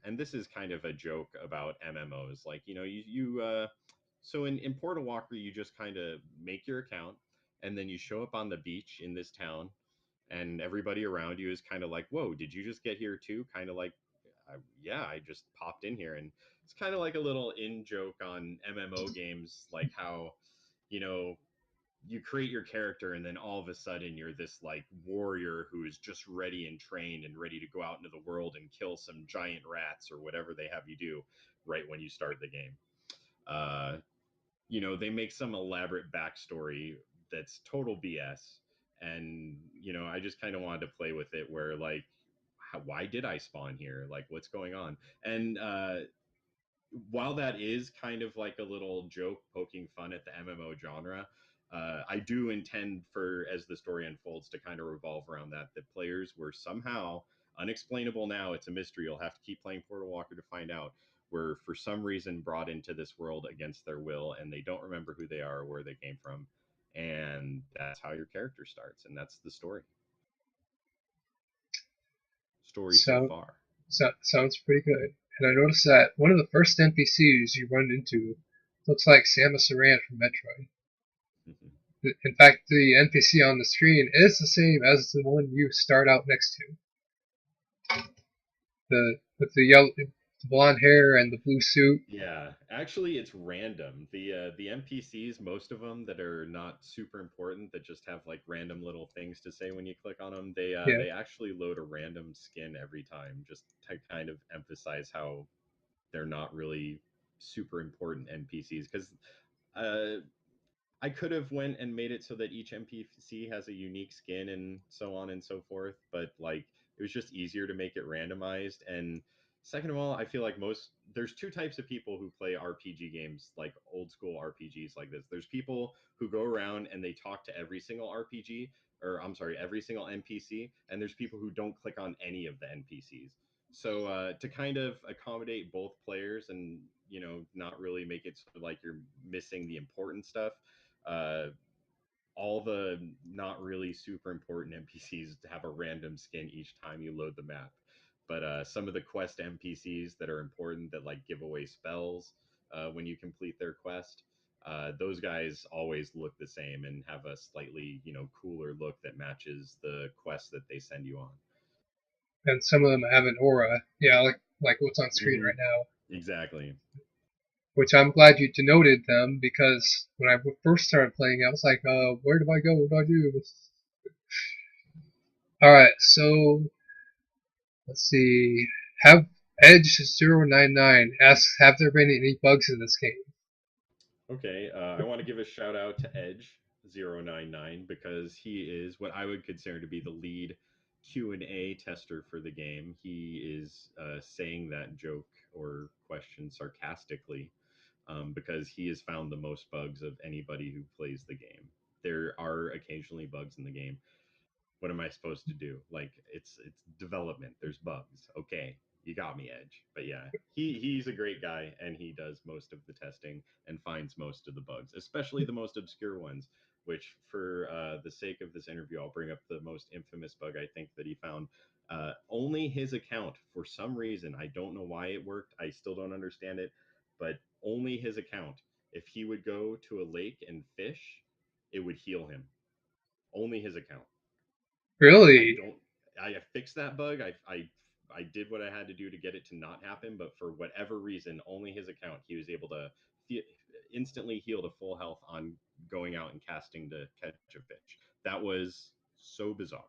and this is kind of a joke about MMOs. Like so in Portal Walker, you just kind of make your account, and then you show up on the beach in this town, and everybody around you is kind of like, "Whoa, did you just get here too?" Kind of like, "Yeah, I just popped in here," and it's kind of like a little in joke on MMO games, like how you know you create your character and then all of a sudden you're this like warrior who is just ready and trained and ready to go out into the world and kill some giant rats or whatever they have you do right when you start the game. uh they make some elaborate backstory that's total BS, and I just kind of wanted to play with it where like why did I spawn here, like what's going on. And while that is kind of like a little joke poking fun at the MMO genre, I do intend for, as the story unfolds, to kind of revolve around that. That players were somehow unexplainable. Now it's a mystery. You'll have to keep playing Portal Walker to find out. Were for some reason brought into this world against their will, and they don't remember who they are or where they came from, and that's how your character starts, and that's the story so So, far. sounds pretty good. And I noticed that one of the first NPCs you run into looks like Samus Aran from Metroid. In fact, the NPC on the screen is the same as the one you start out next to. The with the yellow, the blonde hair and the blue suit. Yeah, actually, it's random. The NPCs, most of them that are not super important, that just have like random little things to say when you click on them, Yeah, they actually load a random skin every time, just to kind of emphasize how they're not really super important NPCs. Because uh, I could have went and made it so that each NPC has a unique skin and so on and so forth, but like it was just easier to make it randomized. And second of all, I feel like there's two types of people who play RPG games, like old school RPGs like this. There's people who go around and they talk to every single RPG, or I'm sorry, every single NPC, and there's people who don't click on any of the NPCs. So to kind of accommodate both players and not really make it so like you're missing the important stuff, uh, all the not really super important NPCs have a random skin each time you load the map. But some of the quest NPCs that are important, that like give away spells when you complete their quest, those guys always look the same and have a slightly cooler look that matches the quest that they send you on. and some of them have an aura. Yeah, like what's on screen Hmm. right now. Exactly. Which I'm glad you denoted them because when I first started playing, I was like, where do I go? What do I do? All right, so let's see. Have Edge099 asks, have there been any bugs in this game? Okay, I want to give a shout out to Edge 099 because he is what I would consider to be the lead Q&A tester for the game, he is saying that joke or question sarcastically, because he has found the most bugs of anybody who plays the game. There are occasionally bugs in the game. What am I supposed to do? Like, it's development. There's bugs. Okay, you got me, Edge. But yeah, he's a great guy, and he does most of the testing and finds most of the bugs, especially the most obscure ones. Which, for the sake of this interview, I'll bring up the most infamous bug I think that he found. Only his account, for some reason, I don't know why it worked. I still don't understand it, but only his account. If he would go to a lake and fish, it would heal him. Only his account. I Really? don't. I fixed that bug. I did what I had to do to get it to not happen. But for whatever reason, only his account, he was able to instantly heal to full health on going out and casting to catch a fish. That was so bizarre.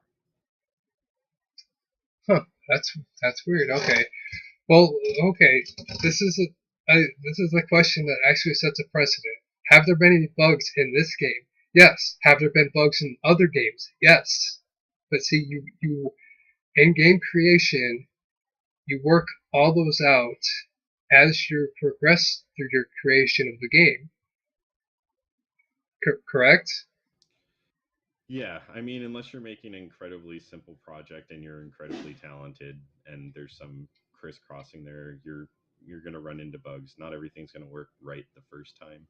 Huh. That's weird. Okay. Well, okay. This is this is a question that actually sets a precedent. Have there been any bugs in this game? Yes. Have there been bugs in other games? Yes. But see, you in game creation, you work all those out as you progress through your creation of the game. Correct? Yeah, I mean, unless you're making an incredibly simple project and you're incredibly talented, and there's some crisscrossing there, you're going to run into bugs. Not everything's going to work right the first time.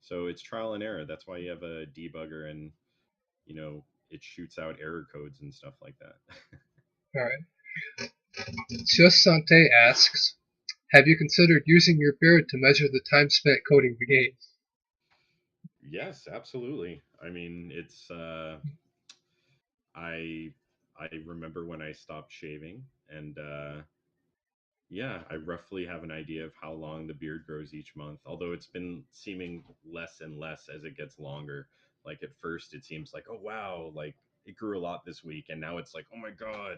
So it's trial and error. That's why you have a debugger, and it shoots out error codes and stuff like that. All right. Just Sante asks, have you considered using your beard to measure the time spent coding the game? Yes, absolutely. I mean, it's I I remember when I stopped shaving, and yeah, I roughly have an idea of how long the beard grows each month, although it's been seeming less and less as it gets longer. Like, at first it seems like, oh wow, like it grew a lot this week, and now it's like, oh my god,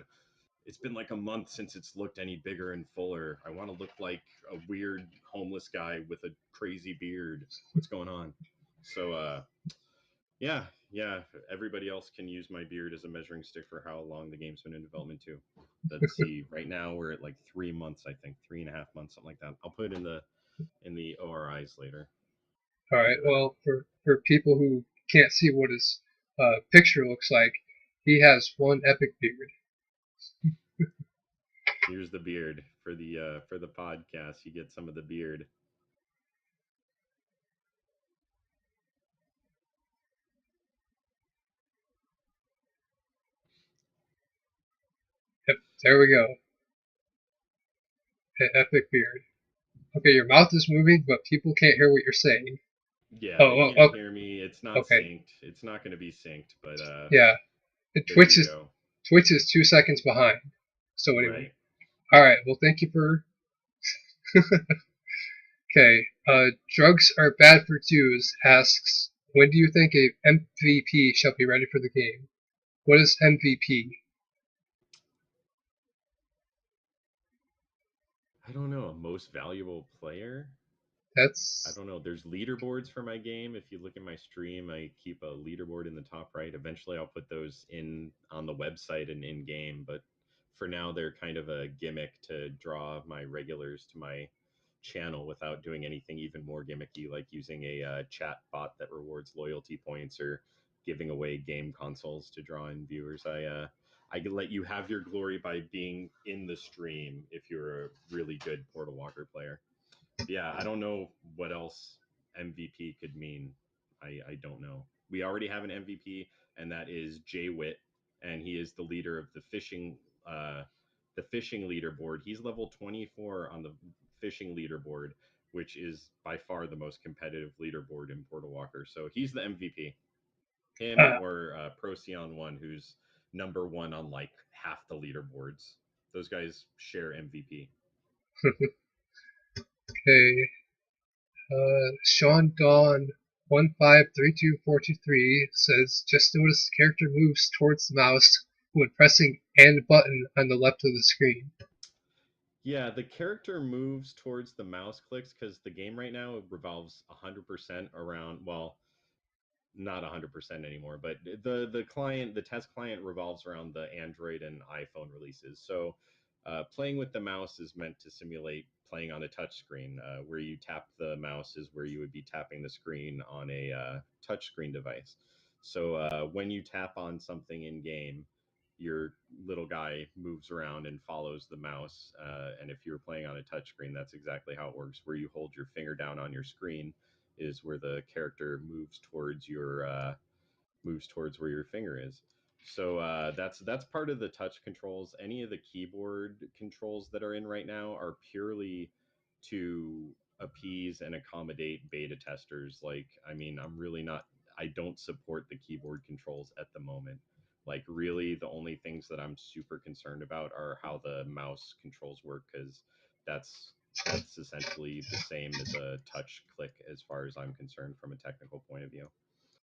it's been like a month since it's looked any bigger and fuller. I want to look like a weird homeless guy with a crazy beard. What's going on? So yeah, yeah, everybody else can use my beard as a measuring stick for how long the game's been in development too. Let's see. Right now we're at like 3 months, I think, 3.5 months, something like that. I'll put it in the ORIs later. All right. But Well, for people who can't see what his picture looks like, he has one epic beard. here's the beard for the podcast. You get some of the beard. Yep, there we go. Epic beard. Okay, your mouth is moving, but people can't hear what you're saying. Yeah, they Oh, can't hear me. It's not okay. synced. It's not going to be synced, but Yeah, there you go. Twitch is 2 seconds behind. So anyway, Right. all right. Well, thank you for. Okay, drugs are bad for Jews asks, when do you think a MVP shall be ready for the game? What is MVP? I don't know. Most valuable player? I That's don't know. There's leaderboards for my game. If you look at my stream, I keep a leaderboard in the top right. Eventually, I'll put those in on the website and in game. But for now, they're kind of a gimmick to draw my regulars to my channel without doing anything even more gimmicky, like using a chat bot that rewards loyalty points or giving away game consoles to draw in viewers. I can let you have your glory by being in the stream if you're a really good Portal Walker player. Yeah, I don't know what else MVP could mean. I don't know. We already have an MVP, and that is Jay Witt, and he is the leader of the fishing leaderboard. He's level 24 on the fishing leaderboard, which is by far the most competitive leaderboard in Portal Walker. So he's the MVP. Him uh, or Procyon One, who's number one on like half the leaderboards. Those guys share MVP. okay. Sean Dawn 153243 says, just notice the character moves towards the mouse when pressing and button on the left of the screen. Yeah, the character moves towards the mouse clicks because the game right now revolves 100% around, well, not 100% anymore, but the test client revolves around the Android and iPhone releases. So playing with the mouse is meant to simulate playing on a touch screen. Where you tap the mouse is where you would be tapping the screen on a touch screen device. So when you tap on something in game, your little guy moves around and follows the mouse. And if you're playing on a touch screen, that's exactly how it works. Where you hold your finger down on your screen is where the character moves towards where your finger is. So that's part of the touch controls. Any of the keyboard controls that are in right now are purely to appease and accommodate beta testers. Like, I mean, I don't support the keyboard controls at the moment. Like, really, the only things that I'm super concerned about are how the mouse controls work, because that's that's essentially the same as a touch click as far as I'm concerned from a technical point of view.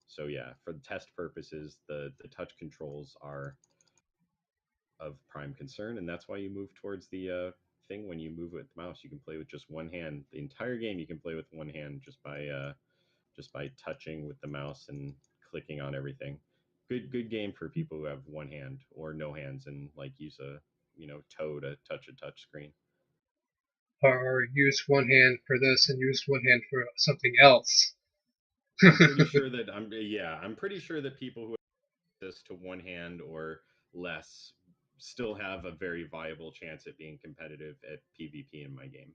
So yeah, for the test purposes, the touch controls are of prime concern, and that's why you move towards the thing. When you move with the mouse, you can play with just one hand. The entire game you can play with one hand just by touching with the mouse and clicking on everything. Good game for people who have one hand or no hands and like use a toe to touch a touch screen. Or use one hand for this and use one hand for something else. I'm pretty sure that people who have access to one hand or less still have a very viable chance at being competitive at PvP in my game.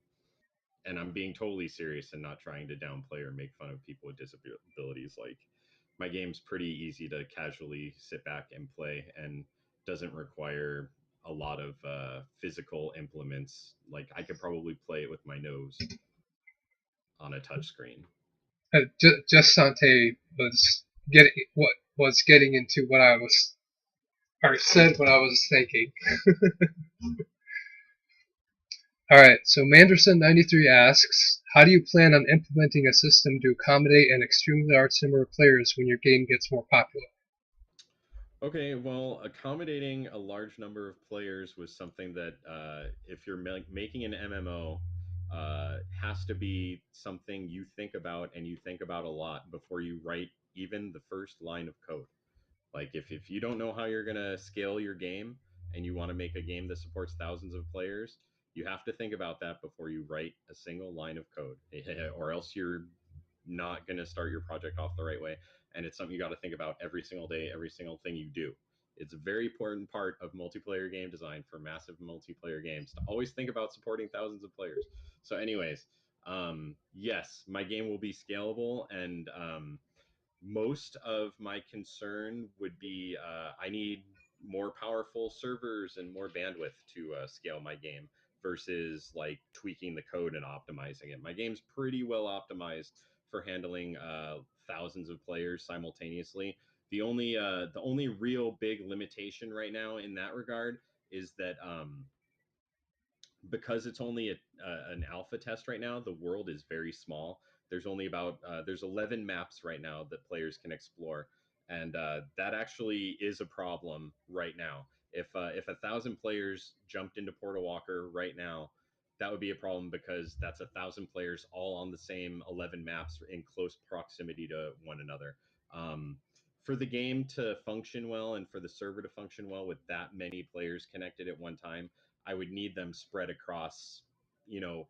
And I'm being totally serious and not trying to downplay or make fun of people with disabilities. Like, my game's pretty easy to casually sit back and play and doesn't require a lot of physical implements. Like, I could probably play it with my nose on a touch screen. Just Sante was getting into what I was or said what I was thinking. All right, so Manderson93 asks, how do you plan on implementing a system to accommodate an extremely large number of players when your game gets more popular? Okay, well, accommodating a large number of players was something that, if you're making an MMO, has to be something you think about, and you think about a lot before you write even the first line of code. Like, if you don't know how you're gonna scale your game and you want to make a game that supports thousands of players, you have to think about that before you write a single line of code, or else you're not gonna start your project off the right way. And it's something you got to think about every single day, every single thing you do. It's a very important part of multiplayer game design for massive multiplayer games to always think about supporting thousands of players. So, anyways, yes, my game will be scalable, and most of my concern would be I need more powerful servers and more bandwidth to scale my game versus like tweaking the code and optimizing it. My game's pretty well optimized for handling thousands of players simultaneously. The only real big limitation right now in that regard is that because it's only an alpha test right now, the world is very small. There's 11 maps right now that players can explore, and that actually is a problem right now. If 1,000 players jumped into Portal Walker right now, that would be a problem because that's 1,000 players all on the same 11 maps in close proximity to one another. Um, for the game to function well and for the server to function well with that many players connected at one time, I would need them spread across, you know,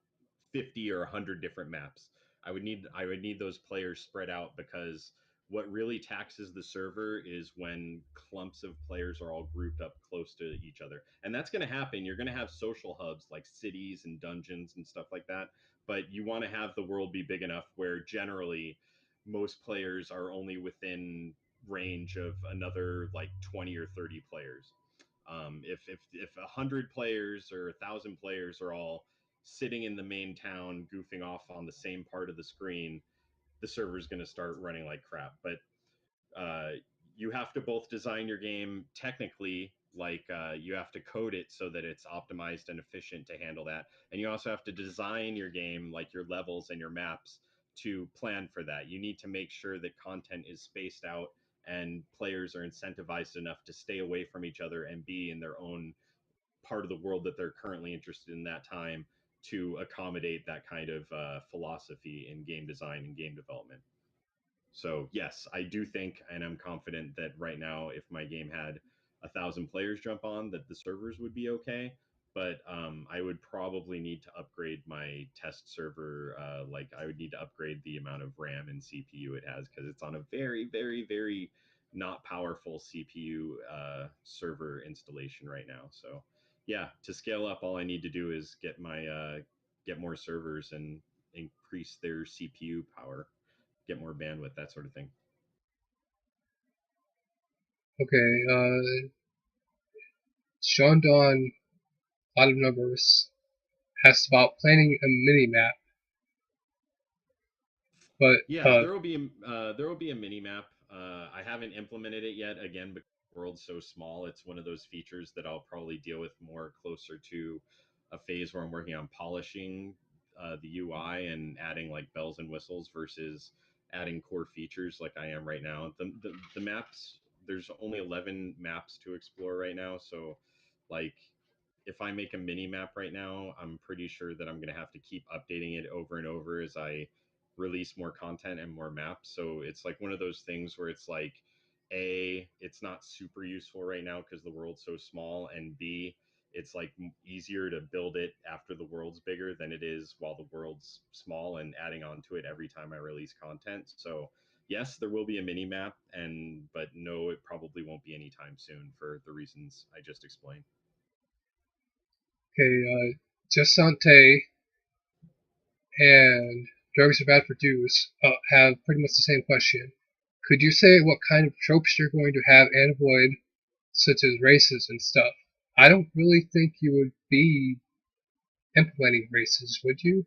50 or 100 different maps. I would need those players spread out because what really taxes the server is when clumps of players are all grouped up close to each other. And that's going to happen. You're going to have social hubs like cities and dungeons and stuff like that, but you want to have the world be big enough where generally most players are only within range of another like 20 or 30 players. If 100 players or 1,000 players are all sitting in the main town goofing off on the same part of the screen, the server's going to start running like crap. But uh, you have to both design your game technically, like you have to code it so that it's optimized and efficient to handle that, and you also have to design your game, like your levels and your maps, to plan for that. You need to make sure that content is spaced out and players are incentivized enough to stay away from each other and be in their own part of the world that they're currently interested in that time, to accommodate that kind of philosophy in game design and game development. So yes, I do think, and I'm confident that right now, if my game had 1,000 players jump on, that the servers would be okay. But I would probably need to upgrade my test server. Like I would need to upgrade the amount of RAM and CPU it has because it's on a very, very, very not powerful CPU server installation right now. So yeah, to scale up, all I need to do is get more servers and increase their CPU power, get more bandwidth, that sort of thing. Okay, Sean Don, a lot of numbers, asked about planning a mini map, but Yeah, there will be a mini map. I haven't implemented it yet. Again, because the world's so small, it's one of those features that I'll probably deal with more closer to a phase where I'm working on polishing the UI and adding like bells and whistles versus adding core features like I am right now. The maps, there's only 11 maps to explore right now, so like if I make a mini map right now, I'm pretty sure that I'm going to have to keep updating it over and over as I release more content and more maps. So it's like one of those things where it's like, A, it's not super useful right now because the world's so small, and B, it's like easier to build it after the world's bigger than it is while the world's small and adding on to it every time I release content. So yes, there will be a mini map, and but no, it probably won't be anytime soon for the reasons I just explained. okay, Jasante and Drugs Are Bad for Dudes have pretty much the same question. Could you say what kind of tropes you're going to have and avoid, such as races and stuff? I don't really think you would be implementing races, would you?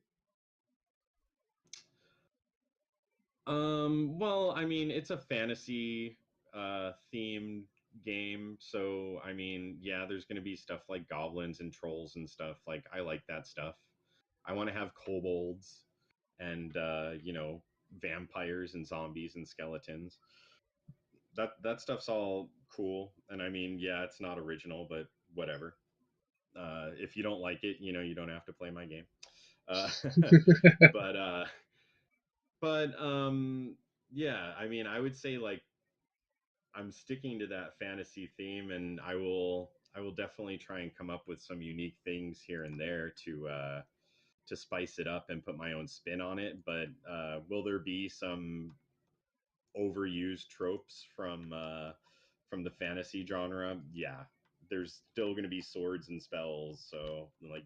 Well, I mean, it's a fantasy themed game, so I mean, yeah, there's going to be stuff like goblins and trolls and stuff. Like I like that stuff. I want to have kobolds and vampires and zombies and skeletons. That stuff's all cool, and I mean, yeah, it's not original, but whatever. If you don't like it, you don't have to play my game. Uh, but uh, but yeah, I mean, I would say like I'm sticking to that fantasy theme, and I will definitely try and come up with some unique things here and there to spice it up and put my own spin on it. But will there be some overused tropes from the fantasy genre? Yeah, there's still going to be swords and spells, so like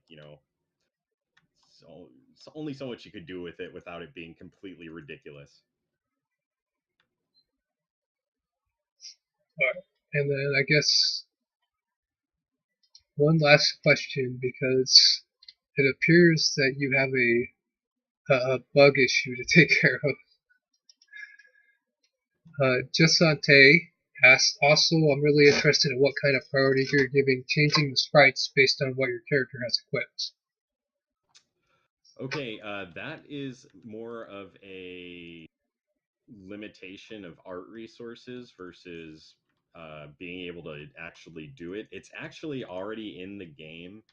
so only so much you could do with it without it being completely ridiculous. Alright. And then I guess one last question because it appears that you have a bug issue to take care of. Jasante asked, also, I'm really interested in what kind of priority you're giving changing the sprites based on what your character has equipped. Okay, that is more of a limitation of art resources versus being able to actually do it. It's actually already in the game.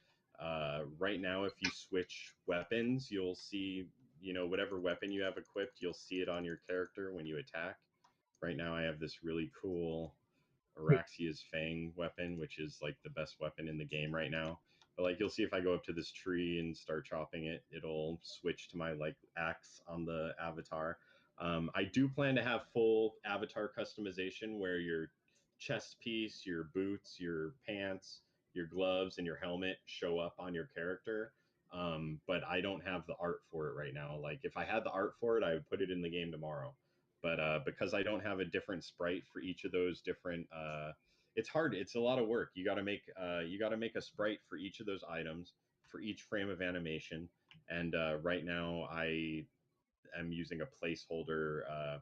Right now, if you switch weapons, you'll see, whatever weapon you have equipped, you'll see it on your character when you attack. Right now, I have this really cool Araxia's Fang weapon, which is like the best weapon in the game right now. But like you'll see if I go up to this tree and start chopping it, it'll switch to my like axe on the avatar. I do plan to have full avatar customization where your chest piece, your boots, your pants, your gloves, and your helmet show up on your character. But I don't have the art for it right now. Like if I had the art for it, I would put it in the game tomorrow. But because I don't have a different sprite for each of those different, it's hard. It's a lot of work. You got to make a sprite for each of those items for each frame of animation. And right now, I am using a placeholder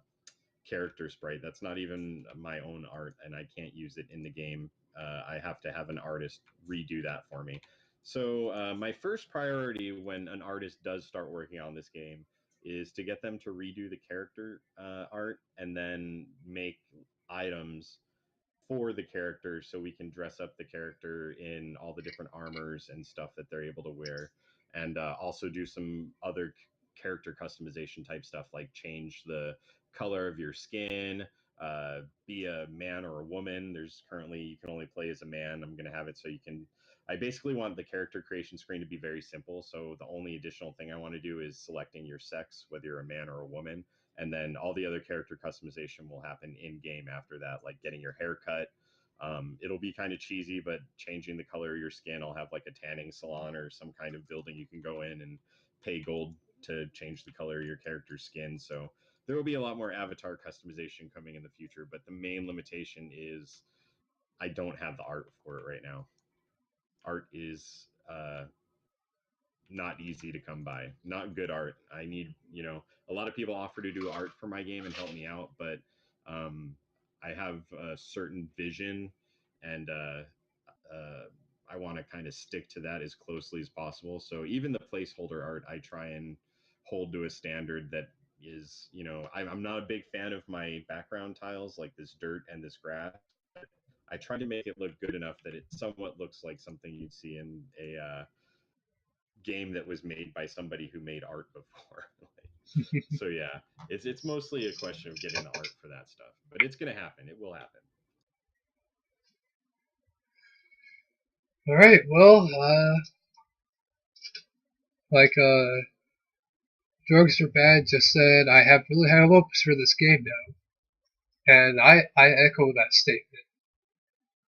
character sprite. That's not even my own art, and I can't use it in the game. I have to have an artist redo that for me. So my first priority when an artist does start working on this game is to get them to redo the character art and then make items for the character so we can dress up the character in all the different armors and stuff that they're able to wear, and also do some other character customization type stuff, like change the color of your skin, be a man or a woman. There's currently you can only play as a man. I'm going to have it so you can. I basically want the character creation screen to be very simple. So the only additional thing I want to do is selecting your sex, whether you're a man or a woman, and then all the other character customization will happen in game after that, like getting your hair cut. It'll be kind of cheesy, but changing the color of your skin, I'll have like a tanning salon or some kind of building you can go in and pay gold to change the color of your character's skin. So there will be a lot more avatar customization coming in the future, but the main limitation is I don't have the art for it right now. Art is not easy to come by. Not good art. I need, a lot of people offer to do art for my game and help me out, but um, I have a certain vision and uh, I want to kind of stick to that as closely as possible. So even the placeholder art, I try and hold to a standard that is, I'm not a big fan of my background tiles like this dirt and this grass, but I try to make it look good enough that it somewhat looks like something you'd see in a game that was made by somebody who made art before. So yeah, it's mostly a question of getting the art for that stuff, but it's gonna happen. It will happen. All right. Well, like drugs are bad. Just said I have really high hopes for this game now, and I echo that statement.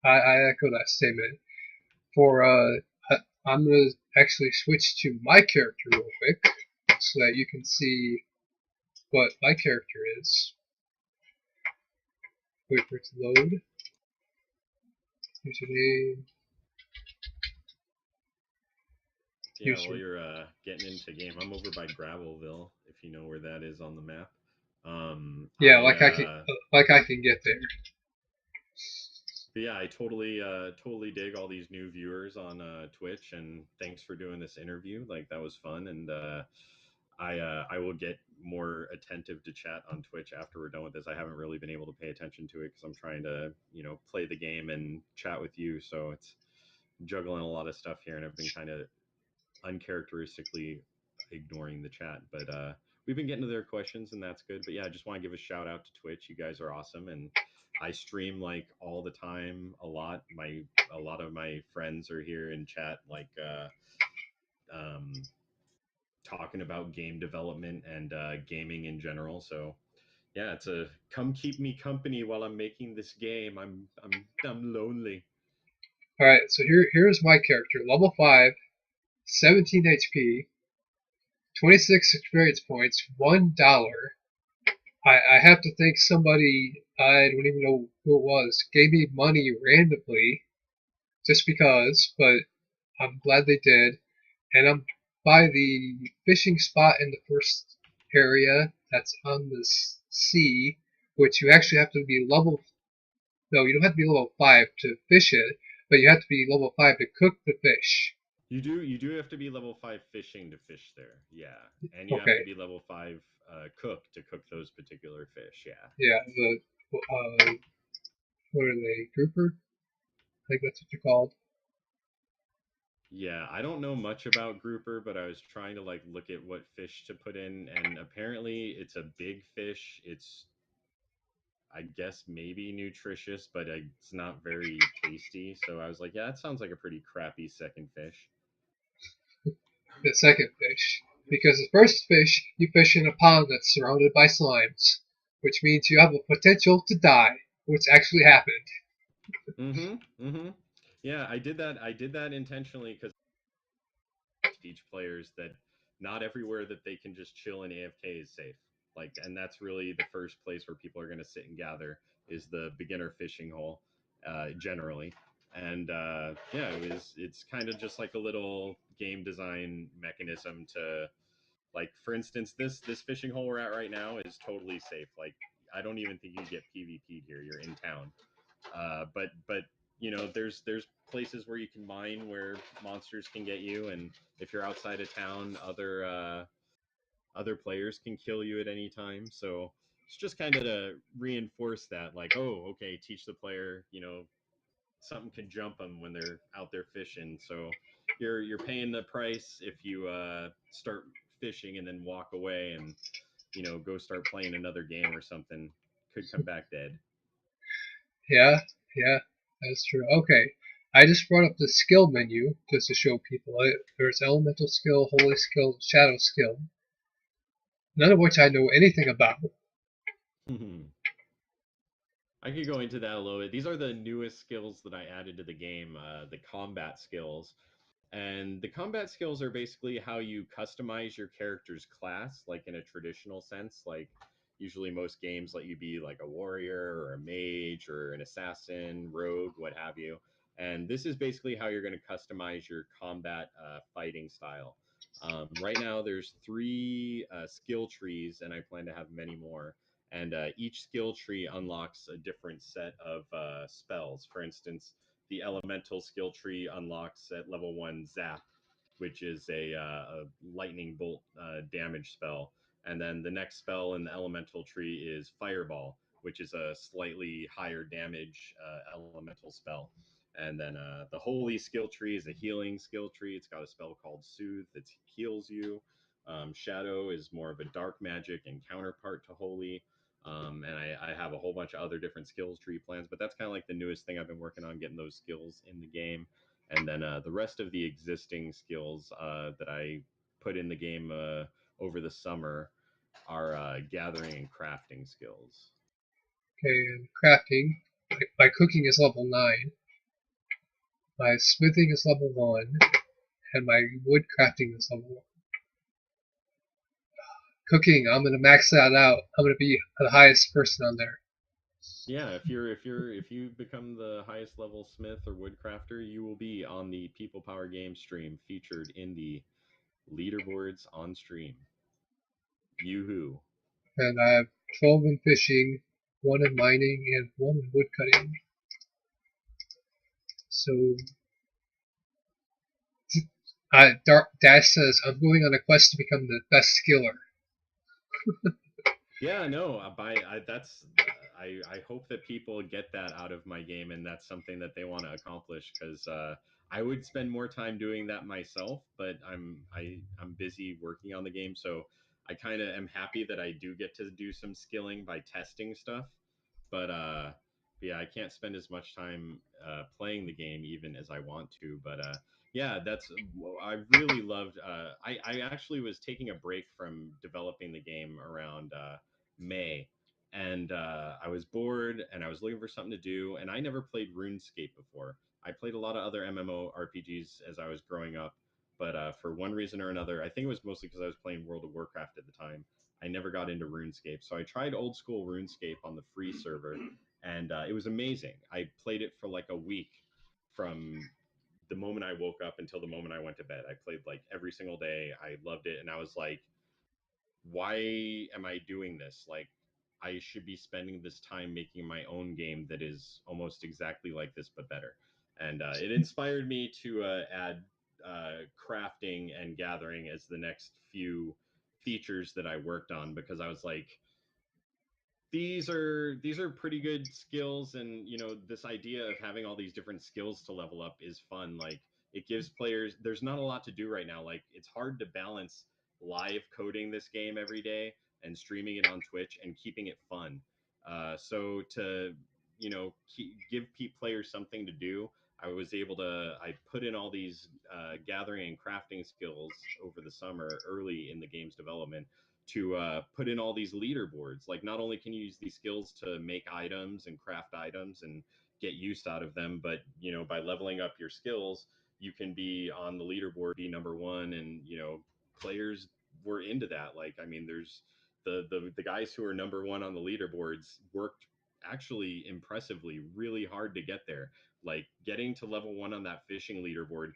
I echo that statement. For I'm gonna actually switch to my character real quick so that you can see what my character is. Wait for it to load. Username. Yeah, while User. you're getting into game, I'm over by Gravelville, if you know where that is on the map. Yeah, I like I can get there. But yeah, I totally dig all these new viewers on Twitch, and thanks for doing this interview. Like that was fun, and I will get more attentive to chat on Twitch after we're done with this. I haven't really been able to pay attention to it because I'm trying to play the game and chat with you, so it's juggling a lot of stuff here, and I've been kind of uncharacteristically ignoring the chat. But we've been getting to their questions, and that's good. But yeah, I just want to give a shout out to Twitch. You guys are awesome, and I stream like all the time, a lot. A lot of my friends are here in chat, like um, talking about game development and gaming in general. So yeah, it's a come keep me company while I'm making this game. I'm lonely. All right, so here's my character. Level 5, 17 HP, 26 experience points, $1. I have to thank somebody, I don't even know who it was, gave me money randomly just because, but I'm glad they did. And I'm by the fishing spot in the first area that's on the sea, which you actually have to be level. No, you don't have to be level 5 to fish it, but you have to be level 5 to cook the fish. You do have to be level 5 fishing to fish there. Yeah. And you have Okay, to be level 5 cook to cook those particular fish. Yeah. yeah, the what are they? Grouper? I think that's what they're called. Yeah, I don't know much about grouper, but I was trying to like look at what fish to put in, and apparently it's a big fish. It's I guess maybe nutritious, but it's not very tasty. So I was like, yeah, that sounds like a pretty crappy second fish. The second fish. Because the first fish, you fish in a pond that's surrounded by slimes, which means you have a potential to die, which actually happened. Mm-hmm. Mm-hmm. Yeah, I did that intentionally because teach players that not everywhere that they can just chill in AFK is safe. Like, and that's really the first place where people are going to sit and gather is the beginner fishing hole, generally. And yeah, it's kind of just like a little game design mechanism to, like, for instance, this fishing hole we're at right now is totally safe. Like, I don't even think you get PvP'd here. You're in town, but there's places where you can mine where monsters can get you, and if you're outside of town, other players can kill you at any time. So it's just kind of to reinforce that, like, oh, okay, teach the player, something can jump them when they're out there fishing. So you're paying the price if you start fishing and then walk away and go start playing another game or something. Could come back dead. Yeah, yeah, that's true. Okay, I just brought up the skill menu just to show people. There's elemental skill, holy skill, shadow skill, none of which I know anything about. I could go into that a little bit. These are the newest skills that I added to the game, the combat skills. And the combat skills are basically how you customize your character's class, like in a traditional sense. Like usually most games let you be like a warrior or a mage or an assassin, rogue, what have you. And this is basically how you're going to customize your combat fighting style. Right now, there's three skill trees, and I plan to have many more. And each skill tree unlocks a different set of spells. For instance, the elemental skill tree unlocks at level one Zap, which is a lightning bolt damage spell. And then the next spell in the elemental tree is Fireball, which is a slightly higher damage elemental spell. And then the holy skill tree is a healing skill tree. It's got a spell called Soothe that heals you. Shadow is more of a dark magic and counterpart to holy. And I have a whole bunch of other different skills tree plans, but that's kind of like the newest thing I've been working on, getting those skills in the game. And then the rest of the existing skills that I put in the game over the summer are gathering and crafting skills. Okay, and crafting. My cooking is level 9, my smithing is level 1, and my wood crafting is level 1. Cooking, I'm gonna max that out. I'm gonna be the highest person on there. Yeah, if you become the highest level smith or woodcrafter, you will be on the People Power Game stream, featured in the leaderboards on stream. Yoo-hoo. And I have 12 in fishing, 1 in mining, and 1 in woodcutting. So, Dark Dash says, I'm going on a quest to become the best skiller. Yeah, no, that's I hope that people get that out of my game, and that's something that they want to accomplish, because I would spend more time doing that myself, but I'm busy working on the game, so I kind of am happy that I do get to do some skilling by testing stuff, but yeah, I can't spend as much time playing the game even as I want to, but yeah, that's I really loved. I actually was taking a break from developing the game around May, and I was bored and I was looking for something to do. And I never played RuneScape before. I played a lot of other MMORPGs as I was growing up, but for one reason or another, I think it was mostly because I was playing World of Warcraft at the time. I never got into RuneScape, so I tried old school RuneScape on the free server, and it was amazing. I played it for like a week from the moment I woke up until the moment I went to bed. I played like every single day. I loved it, and I was like, why am I doing this? Like, I should be spending this time making my own game that is almost exactly like this, but better. And it inspired me to add crafting and gathering as the next few features that I worked on, because I was like, these are pretty good skills, and this idea of having all these different skills to level up is fun. Like, it gives players, there's not a lot to do right now. Like, it's hard to balance live coding this game every day and streaming it on Twitch and keeping it fun. So to give players something to do, I put in all these gathering and crafting skills over the summer, early in the game's development, to put in all these leaderboards. Like, not only can you use these skills to make items and craft items and get use out of them, but by leveling up your skills, you can be on the leaderboard, be number one, and players were into that. Like, I mean, there's the guys who are number one on the leaderboards worked actually impressively really hard to get there. Like, getting to level one on that fishing leaderboard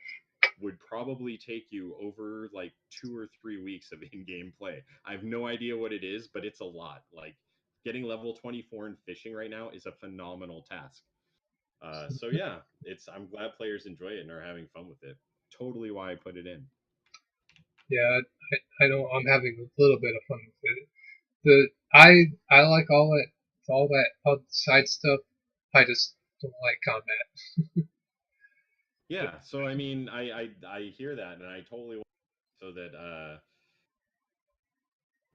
would probably take you over like 2 or 3 weeks of in-game play. I have no idea what it is, but it's a lot. Like, getting level 24 in fishing right now is a phenomenal task. So yeah, I'm glad players enjoy it and are having fun with it. Totally why I put it in. Yeah, I know I'm having a little bit of fun with it. I like all the side stuff. I just don't like combat. Yeah, so I mean, I hear that, and I totally want so that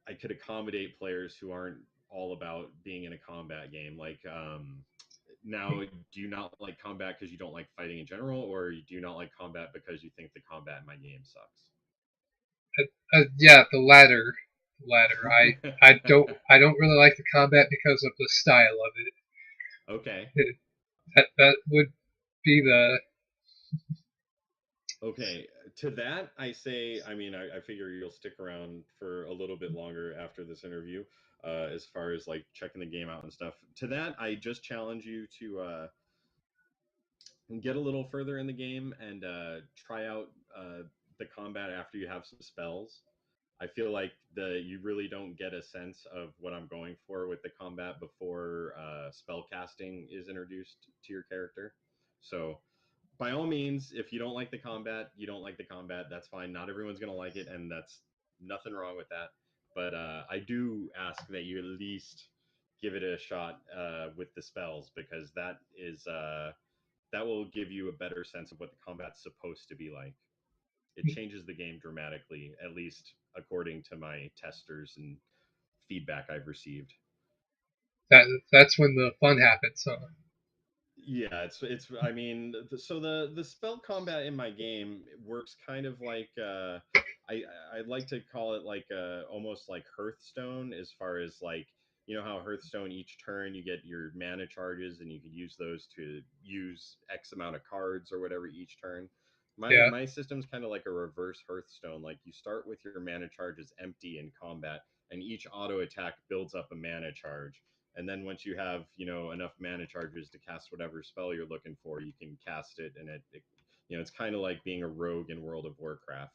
I could accommodate players who aren't all about being in a combat game. Like, now, do you not like combat because you don't like fighting in general, or do you not like combat because you think the combat in my game sucks? Yeah, the latter. The latter. I don't really like the combat because of the style of it. Okay. That would be the Okay, to that I say, I mean, I figure you'll stick around for a little bit longer after this interview, as far as like checking the game out and stuff. To that, I just challenge you to get a little further in the game and try out the combat after you have some spells. I feel like you really don't get a sense of what I'm going for with the combat before spell casting is introduced to your character. So by all means, if you don't like the combat, you don't like the combat. That's fine. Not everyone's gonna like it, and that's nothing wrong with that. But I do ask that you at least give it a shot with the spells, because that will give you a better sense of what the combat's supposed to be like. It changes the game dramatically, at least according to my testers and feedback I've received. that's when the fun happens. Huh? Yeah, it's. I mean, so the spell combat in my game works kind of like I I'd like to call it like almost like Hearthstone, as far as like, you know how Hearthstone, each turn you get your mana charges and you could use those to use X amount of cards or whatever each turn. Yeah. My system's kind of like a reverse Hearthstone. Like, you start with your mana charges empty in combat, and each auto attack builds up a mana charge, and then once you have, enough mana charges to cast whatever spell you're looking for, you can cast it, and it's kind of like being a rogue in World of Warcraft.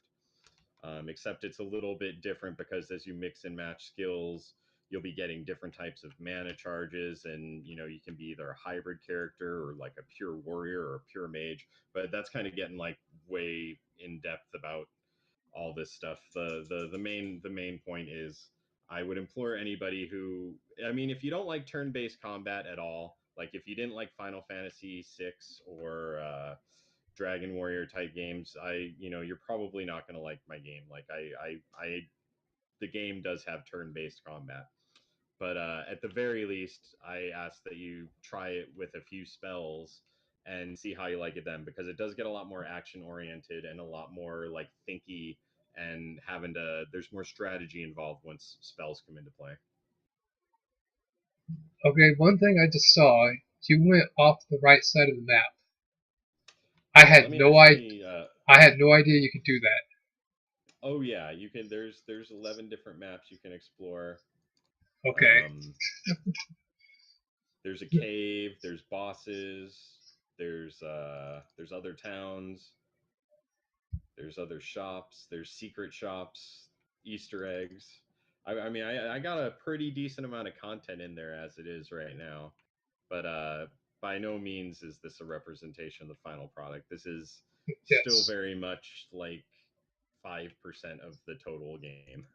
Except it's a little bit different, because as you mix and match skills, you'll be getting different types of mana charges, and you can be either a hybrid character or like a pure warrior or a pure mage. But that's kind of getting like way in depth about all this stuff. The main point is, I would implore anybody who, I mean, if you don't like turn-based combat at all, like if you didn't like Final Fantasy VI or Dragon Warrior type games, you're probably not going to like my game. Like, the game does have turn-based combat, but at the very least, I ask that you try it with a few spells and see how you like it then, because it does get a lot more action oriented and a lot more like thinky, and there's more strategy involved once spells come into play. Okay. One thing I just saw, you went off the right side of the map. I Yeah, had let me no I actually. I had no idea you could do that. Oh yeah, you can. There's 11 different maps you can explore. Okay. Um, there's a cave. There's bosses. There's other towns. There's other shops. There's secret shops. Easter eggs. I mean, I got a pretty decent amount of content in there as it is right now, but by no means is this a representation of the final product. This is still Yes. very much like 5% of the total game,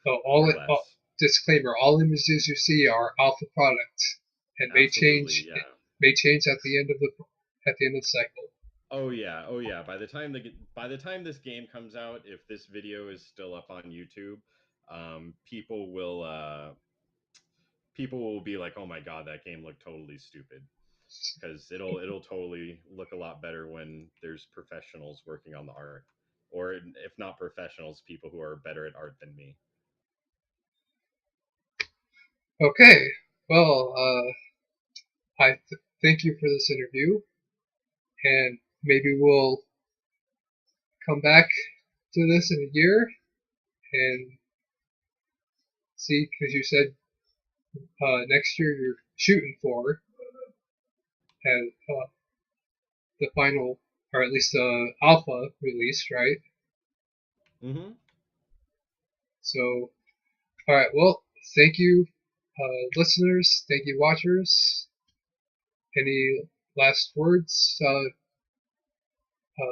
So or all less. disclaimer: all images you see are alpha products and Absolutely, yeah. may change at the end of the cycle. Oh yeah. By the time this game comes out, if this video is still up on YouTube, um, people will uh, people will be like, "Oh my god, that game looked totally stupid." Because it'll totally look a lot better when there's professionals working on the art, or if not professionals, people who are better at art than me. Okay. Well, thank you for this interview, and maybe we'll come back to this in a year and see, because you said next year you're shooting for and the final, or at least the alpha release, right? Mm-hmm. So, all right. Well, thank you, listeners. Thank you, watchers. Any last words,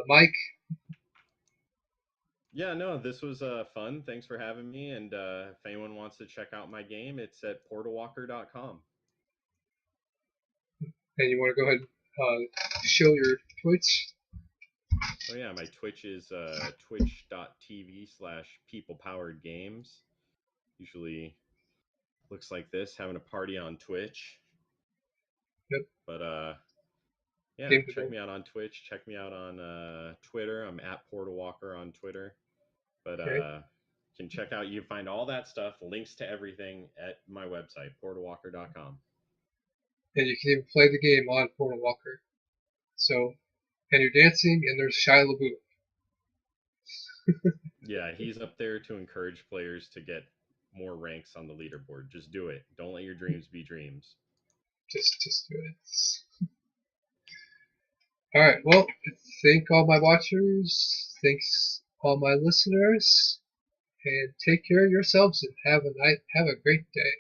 Mike? Yeah, no, this was fun. Thanks for having me. And if anyone wants to check out my game, it's at portalwalker.com. And you want to go ahead and show your Twitch? Oh yeah, my Twitch is twitch.tv/peoplepoweredgames. Usually looks like this, having a party on Twitch. Yep. But yeah, Game to check go. me out on Twitch. Check me out on Twitter. I'm at Portal Walker on Twitter. But Okay. can check out, you find all that stuff, links to everything at my website, portalwalker.com. And you can even play the game on Portal Walker. So, and you're dancing, and there's Shia LaBeouf. Yeah, he's up there to encourage players to get more ranks on the leaderboard. Just do it. Don't let your dreams be dreams. Just do it. All right. Well, thank all my watchers. Thanks all my listeners, and take care of yourselves and have a great day.